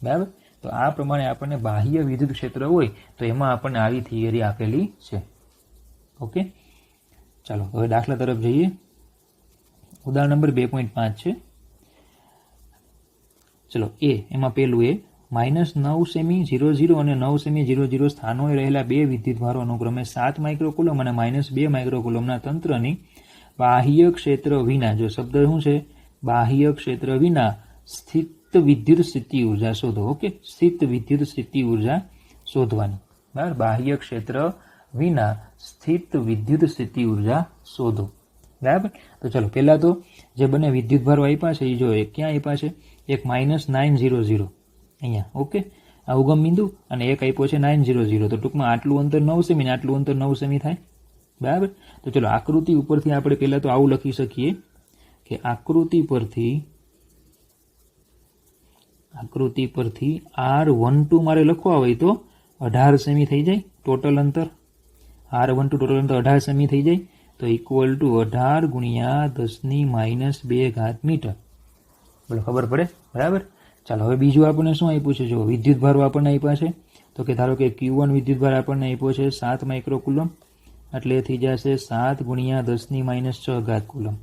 બરાબર તો આ પ્રમાણે આપણને બાહ્ય વિદ્યુત ક્ષેત્ર હોય તો એમાં આપણને આવી થિયરી આપેલી છે ઓકે ચાલો હવે દાખલા તરફ જઈએ ઉદાહરણ નંબર 2.5 છે ચલો એમાં પેલું -9 સેમી 00 અને 9 સેમી 00 સ્થાનોએ રહેલા બે વિદ્યુતભારો અનુક્રમે 7 માઇક્રોકુલમ અને -2 માઇક્રોકુલમના તંત્રની બાહ્ય ક્ષેત્ર વિના જો શબ્દ શું છે બાહ્ય ક્ષેત્ર વિના સ્થિત વિદ્યુત સ્થિતિ ઉર્જા શોધો ઓકે સ્થિત વિદ્યુત સ્થિતિ ઉર્જા શોધવાની બરાબર બાહ્ય ક્ષેત્ર વિના સ્થિત વિદ્યુત સ્થિતિ ઉર્જા શોધો બરાબર તો ચલો પહેલા તો જે બંને વિદ્યુતભારો આપ્યા છે એ જો ક્યાં આપ્યા છે એક -900 અહીંયા ઓકે આ ઉગમ બિંદુ અને એક આપ્યો છે 900 તો ટૂંકમાં આટલું અંતર 9 સેમી ને આટલું અંતર 9 સેમી થાય બરાબર તો ચલો આકૃતિ ઉપરથી આપણે પહેલા તો આવું લખી શકીએ કે આકૃતિ પરથી R12 મારે લખવા હોય તો 18 સેમી થઈ જાય ટોટલ અંતર R12 ટોટલ અંતર 18 સેમી થઈ જાય તો ઇક્વલ ટુ 18 ગુણ્યા 10⁻²² મીટર બોલો ખબર પડે બરાબર ચાલો હવે બીજું આપણને શું આપ્યું છે જો વિદ્યુતભારો આપણને આપ્યા છે તો કે ધારો કે Q1 વિદ્યુતભાર આપણને આપ્યો છે 7 માઇક્રોકુલમ, એટલે થઈ જશે 7 × 10⁻6 ઘાત કુલમ.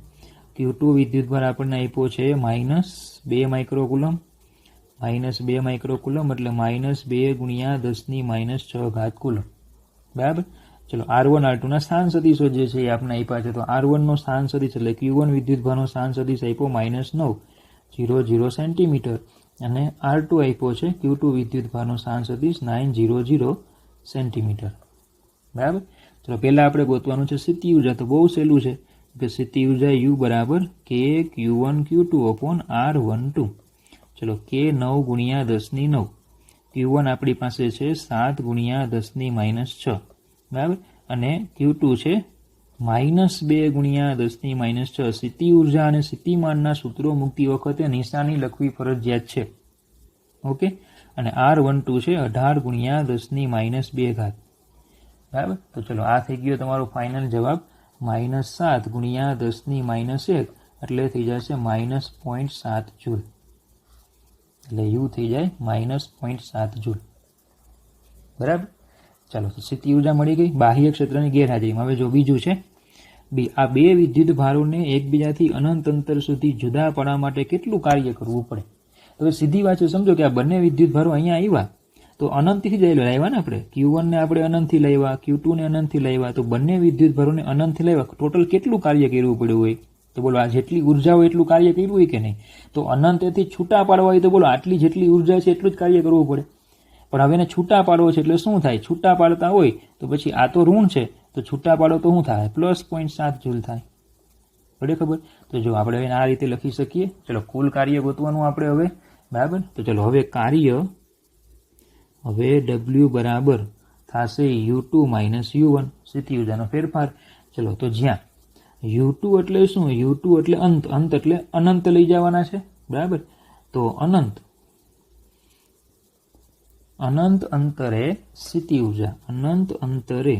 Q2 વિદ્યુતભાર આપણને આપ્યો છે -2 માઇક્રોકુલમ, -2 માઇક્રોકુલમ એટલે -2 × 10⁻6 ઘાત કુલમ. બરાબર. ચલો R1 R2 ના સ્થાન સદિશો જે છે એ આપણે આપ્યા છે. તો R1 નો સ્થાન સદિશ એટલે Q1 વિદ્યુતભારનો સ્થાન સદિશ આપ્યો -900 સેન્ટીમીટર અને R2 આપ્યો છે Q2 વિદ્યુતભારનો સ્થાન સદિશ 900 સેન્ટીમીટર. બરાબર. ચલો પહેલા આપણે ગોતવાનું છે સ્થિતિ ઊર્જા. તો બહુ સહેલું છે કે સ્થિતિ ઊર્જા U બરાબર K Q1 Q2 R12. ચલો K 9 × 10⁹. Q1 આપણી પાસે છે 7 × 10⁻6. બરાબર. અને Q2 છે -2 × 10⁻6. સ્થિતિ ઊર્જા અને સ્થિતિમાનના સૂત્રો મૂકતી વખતે નિશાની લખવી ફરજિયાત છે. ઓકે. અને R12 છે 18 × 10⁻2 ઘાત. બરાબર. તો ચલો આ થઈ ગયો તમારો ફાઇનલ જવાબ -7 × 10⁻1 એટલે થઈ જશે -0.7 જૂલ. એટલે U થઈ જાય -0.7 જૂલ. બરાબર. ચાલો તો સ્થિતિ ઊર્જા મળી ગઈ બાહ્ય ક્ષેત્રની ગેરહાજરીમાં. હવે જો બીજું છે આ બે વિદ્યુત ભારોને એકબીજાથી અનંત અંતર સુધી જુદા પાડવા માટે કેટલું કાર્ય કરવું પડે. તો સીધી વાત છે, સમજો કે આ બંને વિદ્યુત ભારો અહીંયા આવ્યા તો અનંતથી જ લાવ્યા ને આપણે. Q1 ને આપણે અનંતથી લાવ્યા, Q2 ને અનંતથી લાવ્યા. તો બંને વિદ્યુત ભારોને અનંતથી લાવ્યા. ટોટલ કેટલું કાર્ય કરવું પડ્યું હોય? તો બોલો આ જેટલી ઉર્જા હોય એટલું કાર્ય કર્યું હોય કે નહીં? તો અનંતથી છૂટા પાડવા હોય તો બોલો આટલી જેટલી ઉર્જા છે એટલું જ કાર્ય કરવું પડે. પણ હવે એને છૂટા પાડવો છે એટલે શું થાય? છૂટા પાડતા હોય તો પછી આ તો ઋણ છે, તો છૂટા પાડો તો શું થાય? +0.7 જૂલ થાય. પડે ખબર? તો જો આપણે હવે આ રીતે લખી શકીએ. ચલો કુલ કાર્ય ગોતવાનું આપણે હવે. બરાબર. તો ચલો હવે કાર્ય હવે W બરાબર થશે U2 - U1 સ્થિતિ ઊર્જાનો ફેરફાર. ચલો તો જ્યાં U2 એટલે શું? U2 એટલે અંત, અંત એટલે અનંત લઈ જવાના છે. બરાબર. તો અનંત અંતરે સ્થિતિ ઊર્જા, અનંત અંતરે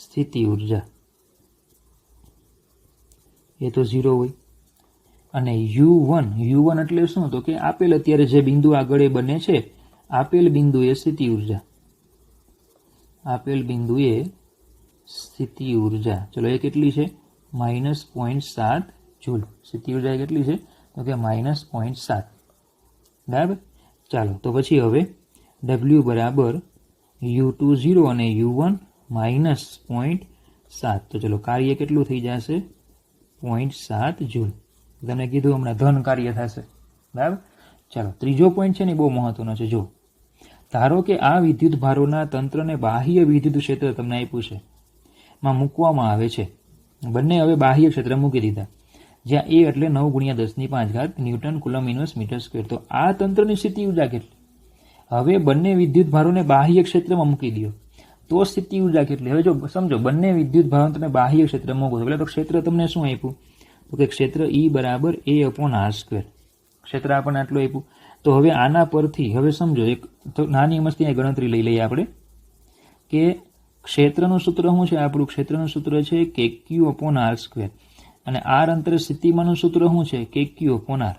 સ્થિતિ ઊર્જા એ તો 0 હોય. અને U1 એટલે શું? તો કે આપેલ અત્યારે જે બિંદુ આગળ બને છે, આપેલ બિંદુએ સ્થિતિ ઊર્જા, આપેલ બિંદુએ સ્થિતિ ઊર્જા. ચલો એ કેટલી છે? -0.7 જૂલ. સ્થિતિ ઊર્જા કેટલી છે? તો કે -0.7. બરાબર. ચાલો તો પછી હવે W બરાબર U2 0 અને U1 -0.7. તો ચલો કાર્ય કેટલું થઈ જશે? 0.7 જૂલ. તમને કીધું હમણાં ધન કાર્ય થશે. બરાબર. ચાલો ત્રીજો પોઈન્ટ છે ને બહુ મહત્વનો છે. જો ધારો કે આ વિદ્યુત ભારોના તંત્રને બાહ્ય વિદ્યુત ક્ષેત્ર તમને આપ્યું છે, માં મૂકવામાં આવે છે. બંને હવે બાહ્ય ક્ષેત્ર મૂકી દીધા, જ્યાં A એટલે 9 × 10⁵ newton coulomb inverse metre square. તો આ તંત્રની સ્થિતિ ઊર્જા કેટલી? હવે બંને વિદ્યુત ભારોને બાહ્ય ક્ષેત્રમાં મૂકી દો તો સ્થિતિ ઊર્જા કેટલી? હવે જો સમજો બંને વિદ્યુત ભારોને તમે બાહ્ય ક્ષેત્રમાં મૂકો એટલે તો ક્ષેત્ર તમને શું આપ્યું? તો કે ક્ષેત્ર E બરાબર A/r². ક્ષેત્ર આપણને આટલું આપ્યું. તો હવે આના પરથી હવે સમજો એક નાની મસ્તી ગણતરી લઈ લઈએ આપણે કે ક્ષેત્રનું સૂત્ર શું છે? આપણું ક્ષેત્રનું સૂત્ર છે kq/r². અને r અંતરે સ્થિતિમાનનું સૂત્ર શું છે? kq/r.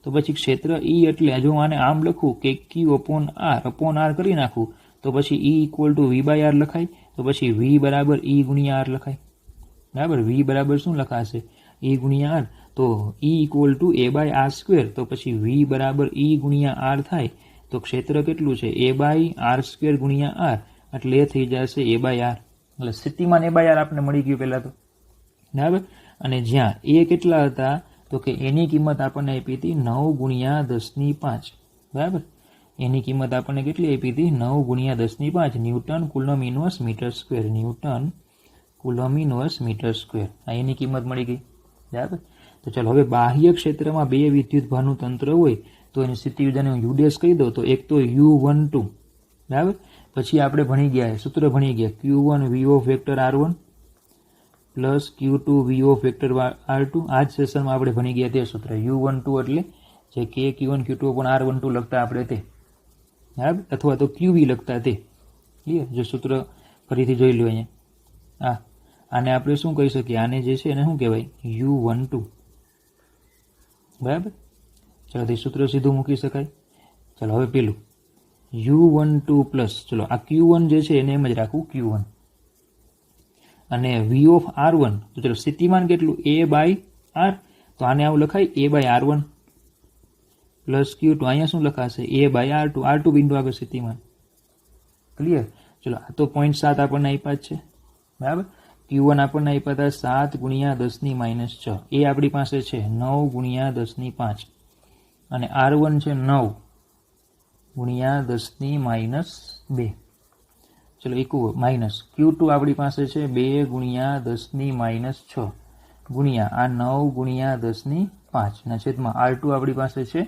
તો પછી ક્ષેત્ર E એટલે જો આને આમ લખું kq/r કરી નાખું તો પછી E = v/r લખાય. તો પછી v બરાબર E × r લખાય. બરાબર. v બરાબર શું લખાશે? E × r. તો E = a/r². તો પછી v બરાબર E × r થાય. તો ક્ષેત્ર કેટલું છે? a/r² × r. એટલે એ થઈ જશે a/r. એટલે સ્થિતિમાન a/r આપણે મળી ગયું પહેલા તો. બરાબર. અને જ્યાં a કેટલા હતા? તો કે એની કિંમત આપણને આપી હતી 9 × 10⁵. બરાબર. એની કિંમત આપણને કેટલી આપી હતી? 9 × 10⁵ newton coulomb inverse metre square. Newton coulomb inverse metre square. આ એની કિંમત મળી ગઈ. બરાબર. તો ચાલો હવે બાહ્ય ક્ષેત્રમાં બે વિદ્યુત ભારનું તંત્ર હોય તો એની સ્થિતિ ઊર્જાને હું U' કહી દઉં. તો એક તો U12. બરાબર. પછી આપણે ભણી ગયા સૂત્ર ભણી ગયા Q1 V/r1 plus Q2 V/r2. આ જ સેશનમાં આપણે ભણી ગયા તે સૂત્ર U12 એટલે જે K Q1 Q2/r12 લખતા આપણે તે. બરાબર. અથવા તો QV લખતા તે. ક્લિયર? જો સૂત્ર ફરીથી જોઈ લો અહીંયા. આને આપણે શું કહી શકીએ? આને જે છે એને શું કહેવાય? U12. બરાબર. ચાલો તે સૂત્ર સીધું મૂકી શકાય. ચાલો હવે પેલું U12 પ્લસ, ચલો આ Q1 જે છે એને એમ જ રાખવું Q1, અને V ઓફ R1, તો ચલો સ્થિતિમાન કેટલું A બાય R, તો આને આવું લખાય A by R1 plus Q2, અહીંયા શું લખાશે A બાય R2, R2 બિંદુ આગળ સ્થિતિમાન. ક્લિયર? ચલો આ તો 0.7 આપણને આપ્યા જ છે, બરાબર. Q1 આપણને આપ્યા હતા 7 ગુણ્યા 10 - 6, એ આપણી પાસે છે 9 ગુણ્યા 10 - 5, અને R1 છે 9 ગુણ્યા 10 - 2. ચલો ઇક્વલ માઇનસ Q2 આપણી પાસે છે 2 ગુણ્યા 10 - 6 ગુણ્યા આ 9 ગુણ્યા 10 - 5 ના છેદમાં R2 આપણી પાસે છે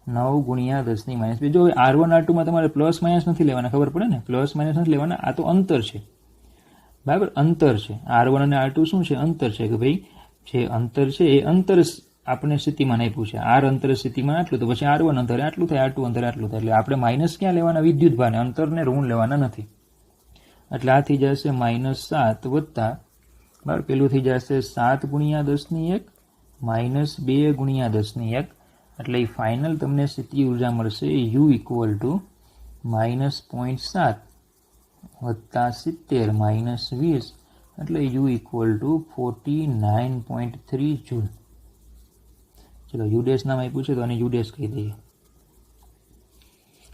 9 ગુણ્યા 10 - 2. જો R1 R2 માં તમારે પ્લસ માઇનસ નથી લેવાના, ખબર પડે ને, પ્લસ માઇનસ નથી લેવાના, આ તો અંતર છે, બરાબર. અંતર છે R1 અને R2 શું છે? અંતર છે, કે ભાઈ જે અંતર છે એ અંતર આપણે સ્થિતિમાન આપ્યું છે, R અંતર સ્થિતિમાન આટલું, તો પછી R1 અંતરે આટલું થાય, R2 અંતરે આટલું થાય, એટલે આપણે માઇનસ ક્યાં લેવાના? વિદ્યુત ભારને, અંતરને ઋણ લેવાના નથી. એટલે આ થઈ જશે -7 વત્તા, બરાબર, પેલું થઈ જશે 7 ગુણ્યા 10 - 1 -2 ગુણ્યા 10 - 1, એટલે એ ફાઇનલ તમને સ્થિતિ ઉર્જા મળશે U ઇક્વલ ટુ -0.7 વત્તા 70 -20, એટલે U ઇક્વલ ટુ 49.3 જૂલ. ચલો U ડેશ નામ આપ્યું છે તો આને U ડેશ કહી દઈએ.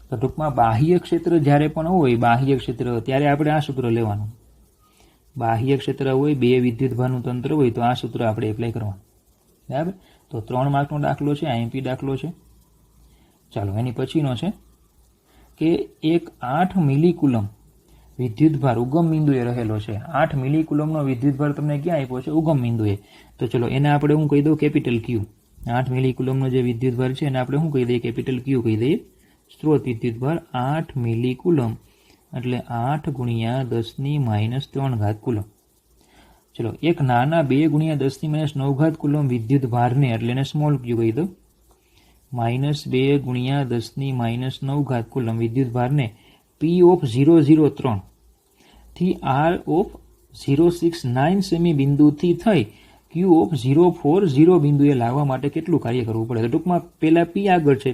તો ટૂંકમાં બાહ્ય ક્ષેત્ર જ્યારે પણ હોય, બાહ્ય ક્ષેત્ર, ત્યારે આપણે આ સૂત્ર લેવાનું. બાહ્ય ક્ષેત્ર હોય, 2 વિદ્યુતભારનું તંત્ર હોય, તો આ સૂત્ર આપણે એપ્લાય કરવાનું, બરાબર. તો 3 માર્કનો દાખલો છે, IMP દાખલો છે. ચાલો એની પછીનો છે કે એક 8 મિલીકુલમ વિદ્યુતભાર ઉગમ બિંદુએ રહેલો છે. 8 મિલીકુલમનો વિદ્યુતભાર તમને ક્યાં આપ્યો છે? ઉગમ બિંદુએ. તો ચલો એને આપણે હું કહી દઉં કેપિટલ Q. 8 મિલીકુલમનો જે વિદ્યુતભાર છે એને આપણે શું કહી દઈએ? કેપિટલ Q કહી દઈએ. સ્ત્રોત વિદ્યુતભાર 8 મિલીકુલમ, એટલે 8 ગુણ્યા 10 - 3 કુલમ. ચલો એક નાના 2 ગુણ્યા 10 - 9 કુલમ વિદ્યુતભારને, એટલે એને સ્મોલ Q કહી દો, -2 ગુણ્યા 10 - 9 કુલમ વિદ્યુતભારને P ઓફ 003 થી R ઓફ 069 સેમી બિંદુથી થઈ Q ઓફ 040 બિંદુએ લાવવા માટે કેટલું કાર્ય કરવું પડે? તો ટૂંકમાં પહેલા P આગળ છે,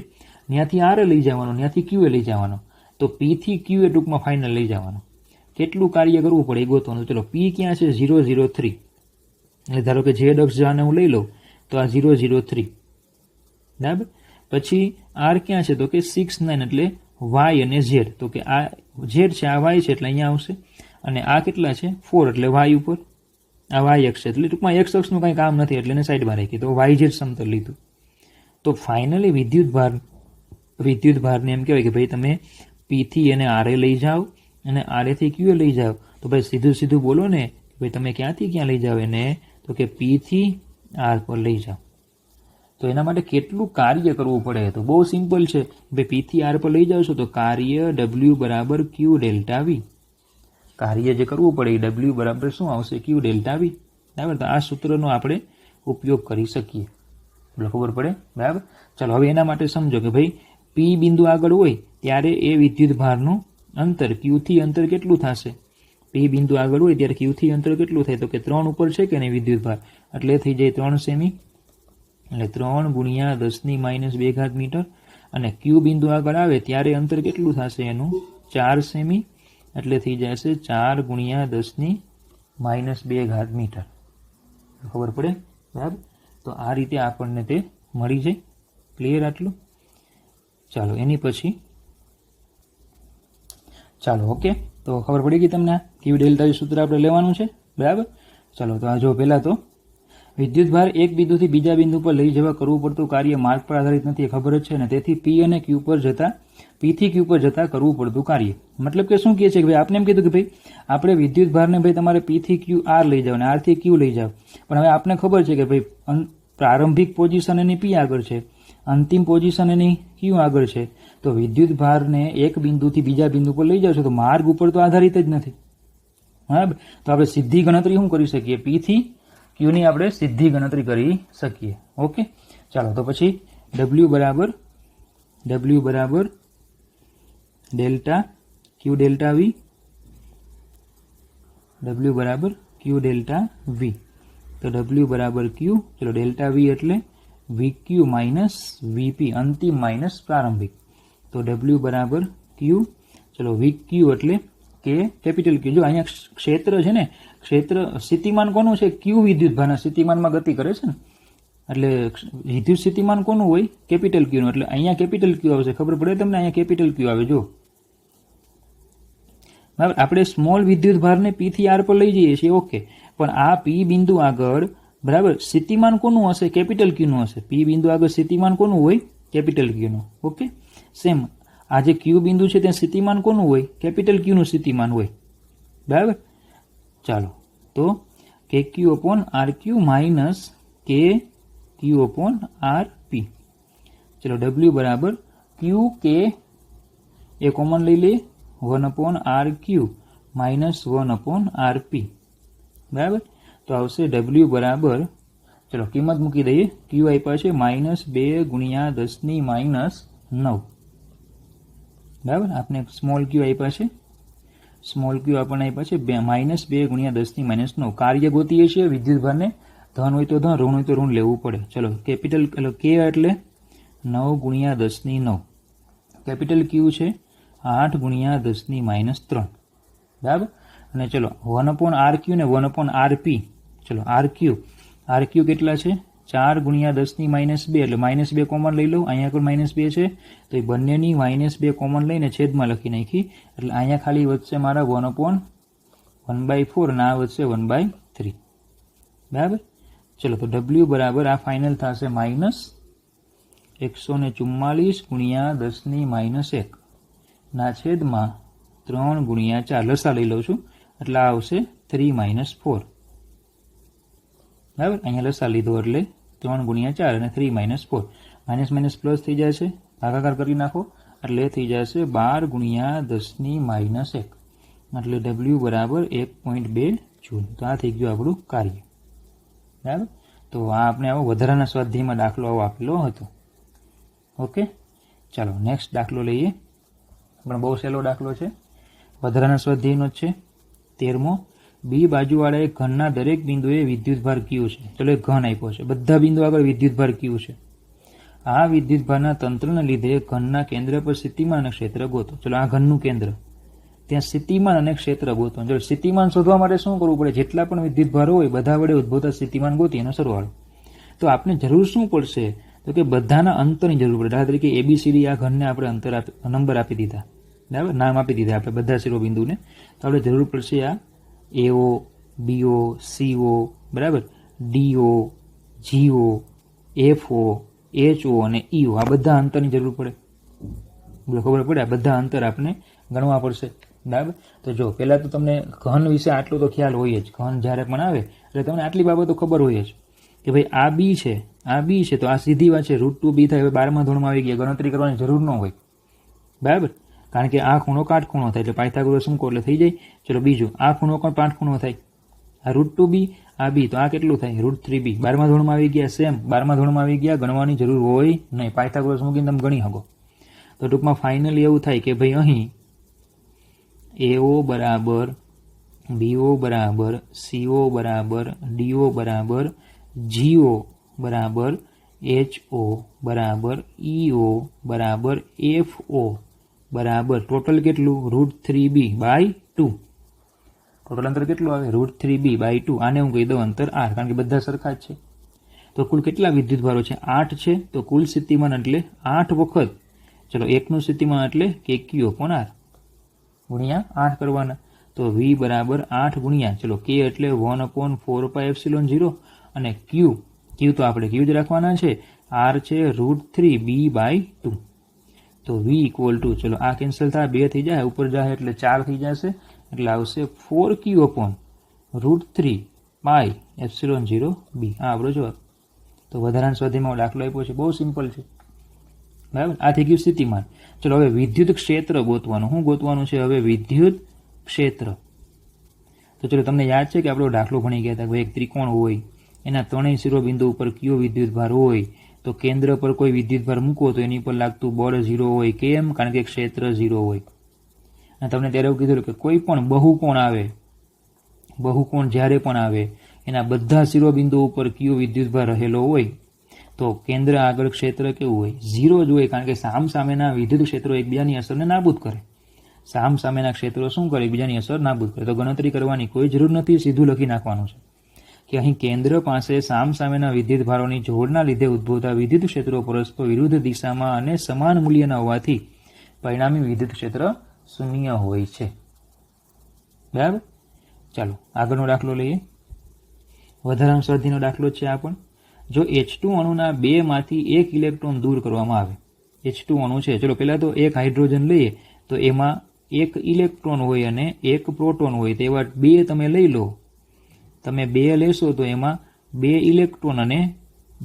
ત્યાંથી R લઈ જવાનું, ત્યાંથી Q લઈ જવાનો, તો P થી Q એ ટૂંકમાં ફાઇનલ લઈ જવાનું. કેટલું કાર્ય કરવું પડે એ ગોતવાનું. ચલો P ક્યાં છે? 003, એટલે ધારો કે Z અક્ષ જાને હું લઈ લઉં તો આ 003, બરાબર. પછી R ક્યાં છે? તો કે 69, એટલે Y અને Z, તો કે આ Z છે, આ Y છે, એટલે અહીંયા આવશે, અને આ કેટલા છે? 4, એટલે Y ઉપર, આ Y અક્ષ છે, એટલે ટૂંકમાં X અક્ષનું કંઈ કામ નથી, એટલે એને સાઈડમાં રાખી, તો YZ સમતલ લીધું. તો ફાઇનલી વિદ્યુતભારને એમ કહેવાય કે ભાઈ તમે P થી એને RA લઈ જાઓ અને RA થી Q લઈ જાઓ, તો ભાઈ સીધું સીધું બોલો ને ભાઈ તમે ક્યાંથી ક્યાં લઈ જાઓ એને? તો કે P થી R પર લઈ જાઓ. તો એના માટે કેટલું કાર્ય કરવું પડે? તો બહુ સિમ્પલ છે, ભાઈ P થી R પર લઈ જાઓ છો તો કાર્ય W બરાબર Q ડેલ્ટા V. કાર્ય જે કરવું પડે એ W બરાબર શું આવશે? Q ડેલ્ટા V, બરાબર. તો આ સૂત્રનો આપણે ઉપયોગ કરી શકીએ, એટલે ખબર પડે, બરાબર. ચાલો હવે એના માટે સમજો કે ભાઈ P બિંદુ આગળ હોય ત્યારે એ વિદ્યુતભારનું અંતર Q થી અંતર કેટલું થશે? P બિંદુ આગળ હોય ત્યારે Q થી અંતર કેટલું થાય? તો કે 3 ઉપર છે કે નહીં વિદ્યુતભાર, એટલે થઈ જાય 3 સેમી, એટલે 3 ગુણ્યા 10 - 2 મીટર, અને Q બિંદુ આગળ આવે ત્યારે અંતર કેટલું થશે એનું? 4 સેમી, એટલે થઈ જશે 4 ગુણ્યા 10 - 2 મીટર. ખબર પડે, બરાબર. તો આ રીતે આપણને તે મળી જાય. ક્લિયર આટલું? ચાલો એની પછી ચાલો ઓકે, તો ખબર પડી ગઈ તમને Q ડેલ્ટા સૂત્ર આપણે લેવાનું છે, બરાબર. ચાલો તો આ જો પહેલા તો વિદ્યુતભાર એક બિંદુથી બીજા બિંદુ પર લઈ જવા કરવું પડતું કાર્ય માર્ગ પર આધારિત નથી, ખબર જ છે ને. તેથી P અને Q પર જતા, P થી Q પર જતા કરવું પડતું કાર્ય, મતલબ કે શું કહે છે કે ભાઈ આપને એમ કીધું કે ભાઈ આપણે વિદ્યુતભારને ભાઈ તમારે P થી Q R લઈ જાઓ અને R થી Q લઈ જાઓ, પણ હવે આપને ખબર છે કે ભાઈ પ્રારંભિક પોઝિશન એની P આગળ છે, અંતિમ પોઝિશન એની Q આગળ છે, તો વિદ્યુતભારને એક બિંદુથી બીજા બિંદુ પર લઈ જાઓ છો તો માર્ગ ઉપર તો આધારિત જ નથી, બરાબર. તો આપણે સીધી ગણતરી શું કરી શકીએ? P થી Q ની આપણે સીધી ગણતરી કરી શકીએ. ઓકે, ચાલો તો પછી W બરાબર delta Q delta V, W બરાબર Q ડેલ્ટા V. તો W બરાબર Q, ચલો ડેલ્ટા V એટલે VQ માઇનસ VP, અંતિમ માઇનસ પ્રારંભિક. તો W બરાબર Q ક્યુ. ચલો વી ક્યુ એટલે કે કેપિટલ ક્યુ. જો અહીંયા ક્ષેત્ર છે ને, ક્ષેત્ર સ્થિતિમાન કોનું છે? ક્યુ વિદ્યુતભારના સ્થિતિમાનમાં ગતિ કરે છે ને, એટલે વિદ્યુત સ્થિતિમાન કોનું હોય? કેપિટલ ક્યુનું. એટલે અહીંયા કેપિટલ ક્યુ આવશે. ખબર પડે તમને? અહીંયા કેપિટલ ક્યુ આવે. જો બરાબર, આપણે સ્મોલ વિદ્યુત ભારને પી થી આર પર લઈ જઈએ છીએ, ઓકે, પણ આ પી બિંદુ આગળ બરાબર સ્થિતિમાન કોનું હશે? કેપિટલ ક્યુનું હશે. પી બિંદુ આગળ સ્થિતિમાન કોનું હોય? કેપિટલ ક્યુનું. ઓકે, સેમ આ જે ક્યુ બિંદુ છે ત્યાં સ્થિતિમાન કોનું હોય? કેપિટલ ક્યુનું સ્થિતિમાન હોય. બરાબર, ચાલો તો કે ક્યુ અપોન આર ક્યુ માઇનસ કે ક્યુ અપોન આર પી. ચલો ડબલ્યુ બરાબર ક્યુ કે એ કોમન લઈ લઈએ, 1 upon R Q minus 1 upon R P. બરાબર, તો આવશે ડબલ્યુ બરાબર, ચલો કિંમત મૂકી દઈએ. ક્યુ આપ્યા છે -2 ગુણ્યા 10⁻9. બરાબર, આપણે સ્મોલ ક્યુ આપ્યા છે, સ્મોલ ક્યુ આપણને આપ્યા છે -2 ગુણ્યા 10⁻9. કાર્ય ગોતીએ છીએ વિદ્યુતભારને, ધન હોય તો ધન, ઋણ હોય તો ઋણ લેવું પડે. ચલો કેપિટલ કે એટલે 9 ગુણ્યા 10⁹. કેપિટલ ક્યુ છે 8 ગુણ્યા 10⁻3. બરાબર, અને ચલો 1 અપોન આર ક્યુ ને 1 અપોન આર પી. ચલો આર ક્યુ કેટલા છે? 4 ગુણ્યા 10⁻2, એટલે -2 કોમન લઈ લઉં. અહીંયા પણ -2 છે, તો એ બંનેની -2 કોમન લઈને છેદમાં લખી નાખી, એટલે અહીંયા ખાલી વધશે મારા 1 અપોન 1/4 અને આ વધશે 1/3. બરાબર, ચલો તો ડબલ્યુ બરાબર આ ફાઇનલ થશે -144 ગુણ્યા 10⁻1 ના છેદમાં 3 ગુણ્યા 4. લસા લઈ લઉં છું, એટલે આ આવશે 3 - 4. બરાબર, અહીંયા લસા લીધો એટલે 3 ગુણ્યા 4 અને 3 - 4. માઇનસ માઇનસ પ્લસ થઈ જશે, ભાગાકાર કરી નાખો એટલે થઈ જશે 12 ગુણ્યા 10⁻1. એટલે ડબલ્યુ બરાબર 1.2 જૂલ. તો આ થઈ ગયું આપણું કાર્ય. બરાબર, તો આ આપણે આવો વધારાના સ્વાધ્યાયમાં દાખલો આવો આપેલો હતો. ઓકે, ચાલો નેક્સ્ટ દાખલો લઈએ. પણ બહુ સહેલો દાખલો છે, વધારાના સ્વાધ્યાયનો જ છે. 13મો. બી બાજુવાળા એક ઘનના દરેક બિંદુએ વિદ્યુતભાર ક્યુ છે. ચલો એક ઘન આપ્યો છે, બધા બિંદુ આગળ વિદ્યુતભાર ક્યુ છે. આ વિદ્યુતભારના તંત્રને લીધે ઘનના કેન્દ્ર પર સ્થિતિમાન અને ક્ષેત્ર ગોતો. ચલો આ ઘનનું કેન્દ્ર, ત્યાં સ્થિતિમાન અને ક્ષેત્ર ગોતો. જો સ્થિતિમાન શોધવા માટે શું કરવું પડે? જેટલા પણ વિદ્યુતભાર હોય બધા વડે ઉદ્ભવતા સ્થિતિમાન ગોતી એનો સરવાળો. તો આપણે જરૂર શું પડશે? તો કે બધાના અંતરની જરૂર પડે. દાખલા તરીકે ABCD આ ઘનને આપણે નંબર આપી દીધા, બરાબર, નામ આપી દીધા આપણે બધા શિરોબિંદુને. તો આપણે જરૂર પડશે આ AO, BO, CO, બરાબર, DO, GO, FO, HO અને EO. આ બધા અંતરની જરૂર પડે. ખબર પડે? આ બધા અંતર આપણે ગણવા પડશે. બરાબર, તો જો પહેલાં તો તમને ઘન વિશે આટલો તો ખ્યાલ હોય જ. ઘન જ્યારે પણ આવે એટલે તમને આટલી બાબતો ખબર હોય જ કે ભાઈ આ બી છે, આ બી છે, તો આ સીધી વાત છે. √2b થાય. હવે 12મા ધોરણમાં આવી ગયા, ગણતરી કરવાની જરૂર ન હોય. બરાબર, કારણ કે આ ખૂણો કાટખૂણો થાય એટલે પાયથાગોરસ મૂકો એટલે થઈ જાય. ચલો બીજું, આ ખૂણો પણ પાઠખૂણો થાય. આ √2b, આ બી, તો આ કેટલું થાય? √3b. 12મા ધોરણમાં આવી ગયા, સેમ 12મા ધોરણમાં આવી ગયા, ગણવાની જરૂર હોય નહીં. પાયથાગોરસ મૂકીને તમે ગણી શકો. તો ટૂંકમાં ફાઇનલી એવું થાય કે ભાઈ અહીં AO બરાબર, BO બરાબર, CO બરાબર, DO બરાબર, GO બરાબર, HO બરાબર, EO બરાબર, FO બરાબર ટોટલ કેટલું? √3b/2. ટોટલ અંતર કેટલું આવે? √3b/2. આને હું કહી દઉં અંતર r, કારણ કે બધા સરખા જ છે. તો કુલ કેટલા વિદ્યુતભારો છે? 8 છે. તો કુલ સ્થિતિમાન એટલે 8 વખત, ચલો એકનું સ્થિતિમાન એટલે કે Q અપોન R ગુણ્યા 8 કરવાના. તો V બરાબર 8 ગુણ્યા, ચલો K એટલે 1/4πε0 અને Q તો આપણે Q જ રાખવાના છે. R છે √3b/2. તો V ઇક્વલ ટુ, ચલો આ કેન્સલ થાય, 2 થઈ જાય, ઉપર જાય એટલે 4 થઈ જશે, એટલે આવશે 4Q અપોન √3πε0b. આ આપણો જવાબ. તો વધારાના સ્વાધ્યાયમાં દાખલો આપ્યો છે, બહુ સિમ્પલ છે. બરાબર, આ થઈ ગયું સ્થિતિમાન. ચલો હવે વિદ્યુત ક્ષેત્ર ગોતવાનું. શું ગોતવાનું છે હવે? વિદ્યુત ક્ષેત્ર. તો ચલો તમને યાદ છે કે આપણો દાખલો ભણી ગયા હતા, એક ત્રિકોણ હોય, એના ત્રણેય શિરોબિંદુ ઉપર કયો વિદ્યુતભાર હોય, તો કેન્દ્ર પર કોઈ વિદ્યુતભાર મૂકો તો એની પર લાગતું બળ 0 હોય. કેમ? કારણ કે ક્ષેત્ર 0 હોય. અને તમને ત્યારે એવું કીધું કે કોઈ પણ બહુકોણ આવે, બહુકોણ જ્યારે પણ આવે એના બધા શિરોબિંદુ ઉપર કયો વિદ્યુતભાર રહેલો હોય તો કેન્દ્ર આગળ ક્ષેત્ર કેવું હોય? 0 જ હોય, કારણ કે સામસામેના વિદ્યુત ક્ષેત્રો એકબીજાની અસરને નાબૂદ કરે. સામ સામેના ક્ષેત્રો શું કરે, એકબીજાની અસર નાબૂદ કરે. તો ગણતરી કરવાની કોઈ જરૂર નથી, સીધું લખી નાખવાનું છે કે અહીં કેન્દ્ર પાસે સામ સામેના વિદ્યુત ભારોની જોડના લીધે ઉદ્ભવતા વિદ્યુત ક્ષેત્રો પરસ્પર વિરુદ્ધ દિશામાં અને સમાન મૂલ્યના હોવાથી પરિણામી વિદ્યુત ક્ષેત્ર શૂન્ય હોય છે. બરાબર. ચાલો આગળનો દાખલો લઈએ. વધારાનો સ્વાધ્યાયનો દાખલો છે આ પણ. જો H2 અણુના 2 માંથી 1 ઇલેક્ટ્રોન દૂર કરવામાં આવે. H2 અણુ છે, ચલો પહેલા તો એક હાઇડ્રોજન લઈએ તો એમાં એક ઇલેક્ટ્રોન હોય અને એક પ્રોટોન હોય. તેવા 2 તમે લઈ લો. તમે 2 લેશો તો એમાં 2 ઇલેક્ટ્રોન અને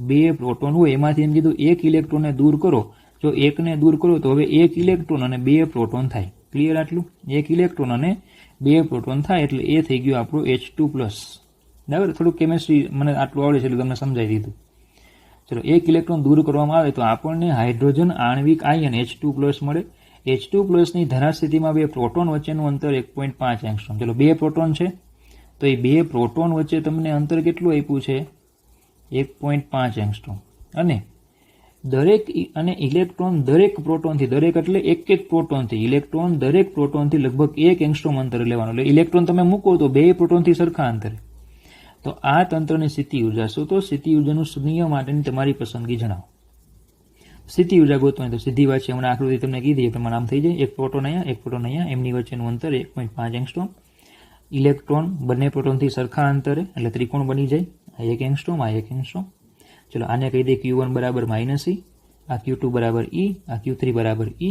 2 પ્રોટોન હોય. એમાંથી એમ કીધું એક ઇલેક્ટ્રોનને દૂર કરો. જો એકને દૂર કરો તો હવે 1 ઇલેક્ટ્રોન અને 2 પ્રોટોન થાય. ક્લિયર આટલું? 1 ઇલેક્ટ્રોન અને 2 પ્રોટોન થાય એટલે એ થઈ ગયું આપણું H2+. બરાબર. થોડુંક કેમેસ્ટ્રી મને આટલું આવડે છે એટલે તમને સમજાવી દીધું. ચલો 1 ઇલેક્ટ્રોન દૂર કરવામાં આવે તો આપણને હાઇડ્રોજન આણ્વિક આયન H2+ મળે. H2+ ની ધારા સ્થિતિમાં 2 પ્રોટોન વચ્ચેનું અંતર 1.5 એંગસ્ટ્રોમ. ચલો 2 પ્રોટોન છે તો એ 2 પ્રોટોન વચ્ચે તમને અંતર કેટલું આપ્યું છે? 1.5 એંગસ્ટ્રોમ. અને દરેક અને ઇલેક્ટ્રોન દરેક પ્રોટોનથી, દરેક એટલે એક પ્રોટોનથી, ઇલેક્ટ્રોન દરેક પ્રોટોનથી લગભગ 1 એંગસ્ટ્રોમ અંતર લેવાનું. એટલે ઇલેક્ટ્રોન તમે મૂકો તો 2 પ્રોટોનથી સરખા અંતરે. તો આ તંત્રની સ્થિતિ ઉર્જા શું? તો સ્થિતિ ઉર્જાનું શૂન્ય માટેની તમારી પસંદગી જણાવો. સ્થિતિ ઉર્જા ગોતવાની તો સીધી વાત છે, હમણાં આકૃતિ તમને કીધી એ પ્રમાણે આમ થઈ જાય. એક પ્રોટોન અહીંયા, એક પ્રોટોન અહીંયા, એમની વચ્ચેનું અંતર 1.5 એંગસ્ટ્રોમ. ઇલેક્ટ્રોન બંને પ્રોટોનથી સરખા અંતરે એટલે ત્રિકોણ બની જાય. આ 1 એંગસ્ટ્રોમ, આ 1 એંગસ્ટ્રોમ. ચલો આને કહી દે Q1 બરાબર -E, આ Q2 બરાબર E, આ Q3 બરાબર E.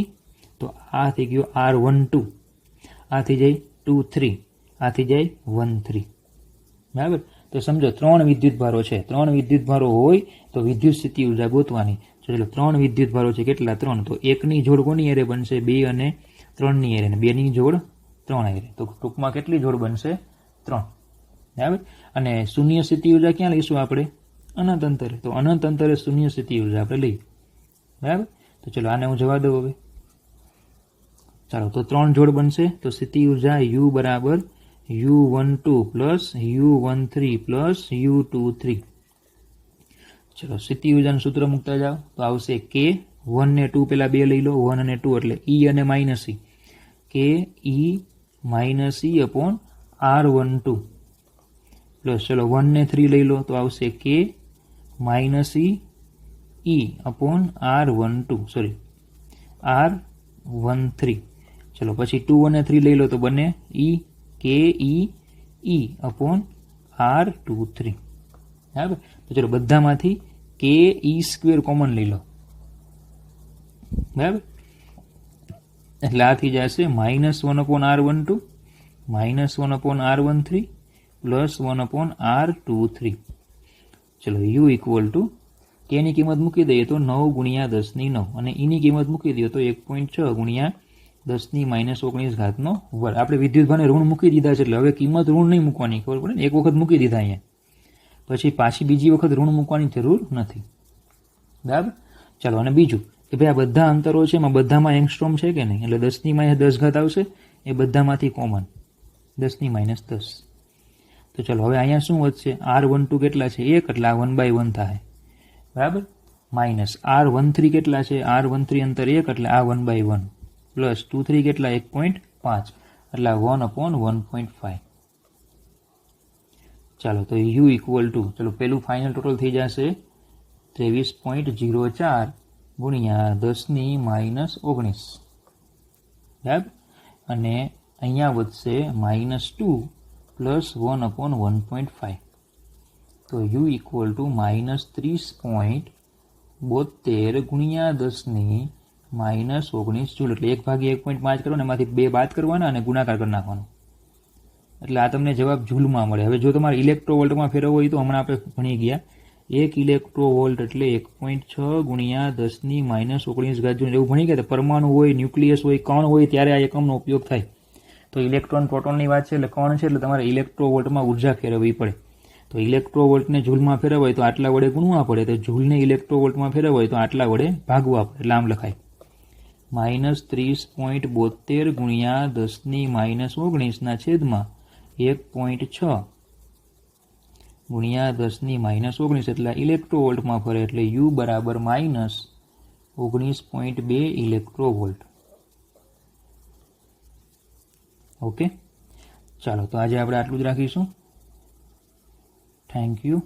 તો આ થઈ ગયો R12, આ થઈ જાય 2 3, આ થઈ જાય 1 3. બરાબર. તો સમજો 3 વિદ્યુત ભારો છે. 3 વિદ્યુત ભારો હોય તો વિદ્યુત સ્થિતિ ઉર્જા ગોતવાની. ચલો 3 વિદ્યુત ભારો છે. કેટલા? 3. તો 1 ની જોડ કોની એરે બનશે? 2 અને 3 ની એરે. અને 2 ની જોડ 3 એરે. તો ટૂંકમાં કેટલી જોડ બનશે? 3. બરાબર. અને શૂન્ય સ્થિતિ ઉર્જા ક્યાં લઈશું આપણે? અનંત અંતરે. તો અનંત અંતરે શૂન્ય સ્થિતિ ઉર્જા આપણે લઈએ. બરાબર. તો ચલો આને હું જવા દઉં હવે. ચાલો તો 3 જોડ બનશે. તો સ્થિતિ ઉર્જા U બરાબર U12 plus U13 plus U23. ચલો સ્થિતિ ઉર્જાનું સૂત્ર મૂકતા જાઓ તો આવશે K. 1 ને 2 પેલા 2 લઈ લો. 1 અને 2 એટલે E અને -E. K E -E upon R12 plus ચલો 1 ને 3 લઈ લો તો આવશે K -E E upon R12 sorry R13. ચલો પછી 2 અને 3 લઈ લો તો બને E K E E upon R23. બરાબર. તો ચલો બધામાંથી KE² કોમન લઈ લો. બરાબર. એટલે આ થઈ જશે -1 upon R12 -1 upon R13 plus 1 upon R23. ચલો U ઇક્વલ ટુ K ની કિંમત મૂકી દઈએ તો 9 ગુણ્યા 10 ની 9 અને E ની કિંમત મૂકી દઈએ તો 1.6 ગુણ્યા 10 ની -19 ઘાતનો વર્ગ. આપણે વિદ્યુતભારને ઋણ મૂકી દીધા છે એટલે હવે કિંમત ઋણ નહીં મૂકવાની. ખબર પડે ને? એક વખત મૂકી દીધા અહીંયા, પછી પાછી બીજી વખત ઋણ મૂકવાની જરૂર નથી. બરાબર. ચાલો અને બીજું કે ભાઈ આ બધા અંતરો છે એમાં બધામાં એંગસ્ટ્રોમ છે કે નહીં? એટલે 10 ની -10 ઘાત આવશે એ બધામાંથી કોમન 10 ની -10. તો ચલો હવે અહીંયા શું વધશે? R12 કેટલા છે? 1 એટલે આ 1/1 થાય. બરાબર. માઇનસ R13 કેટલા છે? R13 અંતર 1 એટલે આ 1/1 પ્લસ 23 કેટલા? 1.5 એટલે 1/1.5. ચાલો તો U ઇક્વલ ટુ ચલો પેલું ફાઇનલ ટોટલ થઈ જશે 23.04 ગુણ્યા 10 ની -19. બરાબર. અને અહીંયા વધશે -2 પ્લસ 1/1.5. તો U ઇક્વલ ટુ -30.72 ગુણ્યા 10 ની -19 જૂલ. એટલે 1/1.5 કરો ને એમાંથી 2 બાદ કરવાના અને ગુણાકાર કરી નાખવાનો. એટલે આ તમને જવાબ જૂલમાં મળે. હવે જો તમારે ઇલેક્ટ્રોવોલ્ટમાં ફેરવવો હોય તો હમણાં આપણે ભણી ગયા 1 ઇલેક્ટ્રોવોલ્ટ એટલે 1.6 ગુણ્યા 10 ની -19 ઘાત જૂલ. એવું ભણી ગયા. પરમાણુ હોય, ન્યુક્લિયસ હોય, કણ હોય ત્યારે આ એકમનો ઉપયોગ થાય. તો ઇલેક્ટ્રોન પ્રોટોનની વાત છે એટલે કણ છે એટલે તમારે ઇલેક્ટ્રોવોલ્ટમાં ઉર્જા ફેરવવી પડે. તો ઇલેક્ટ્રોવોલ્ટને જૂલમાં ફેરવવા હોય તો આટલા વડે ગુણવા પડે. તો જૂલને ઇલેક્ટ્રોવોલ્ટમાં ફેરવવા હોય તો આટલા વડે ભાગવા પડે. એટલે આમ લખાય -30.72 ગુણ્યા 10 ની -19 ના છેદમાં 1.6 ગુણ્યા 10 ની -19 એટલે ઇલેક્ટ્રોવોલ્ટમાં ફરે એટલે U બરાબર -19.2 ઇલેક્ટ્રોવોલ્ટ. ઓકે, ચાલો તો આજે આપણે આટલું જ રાખીશું. Thank you.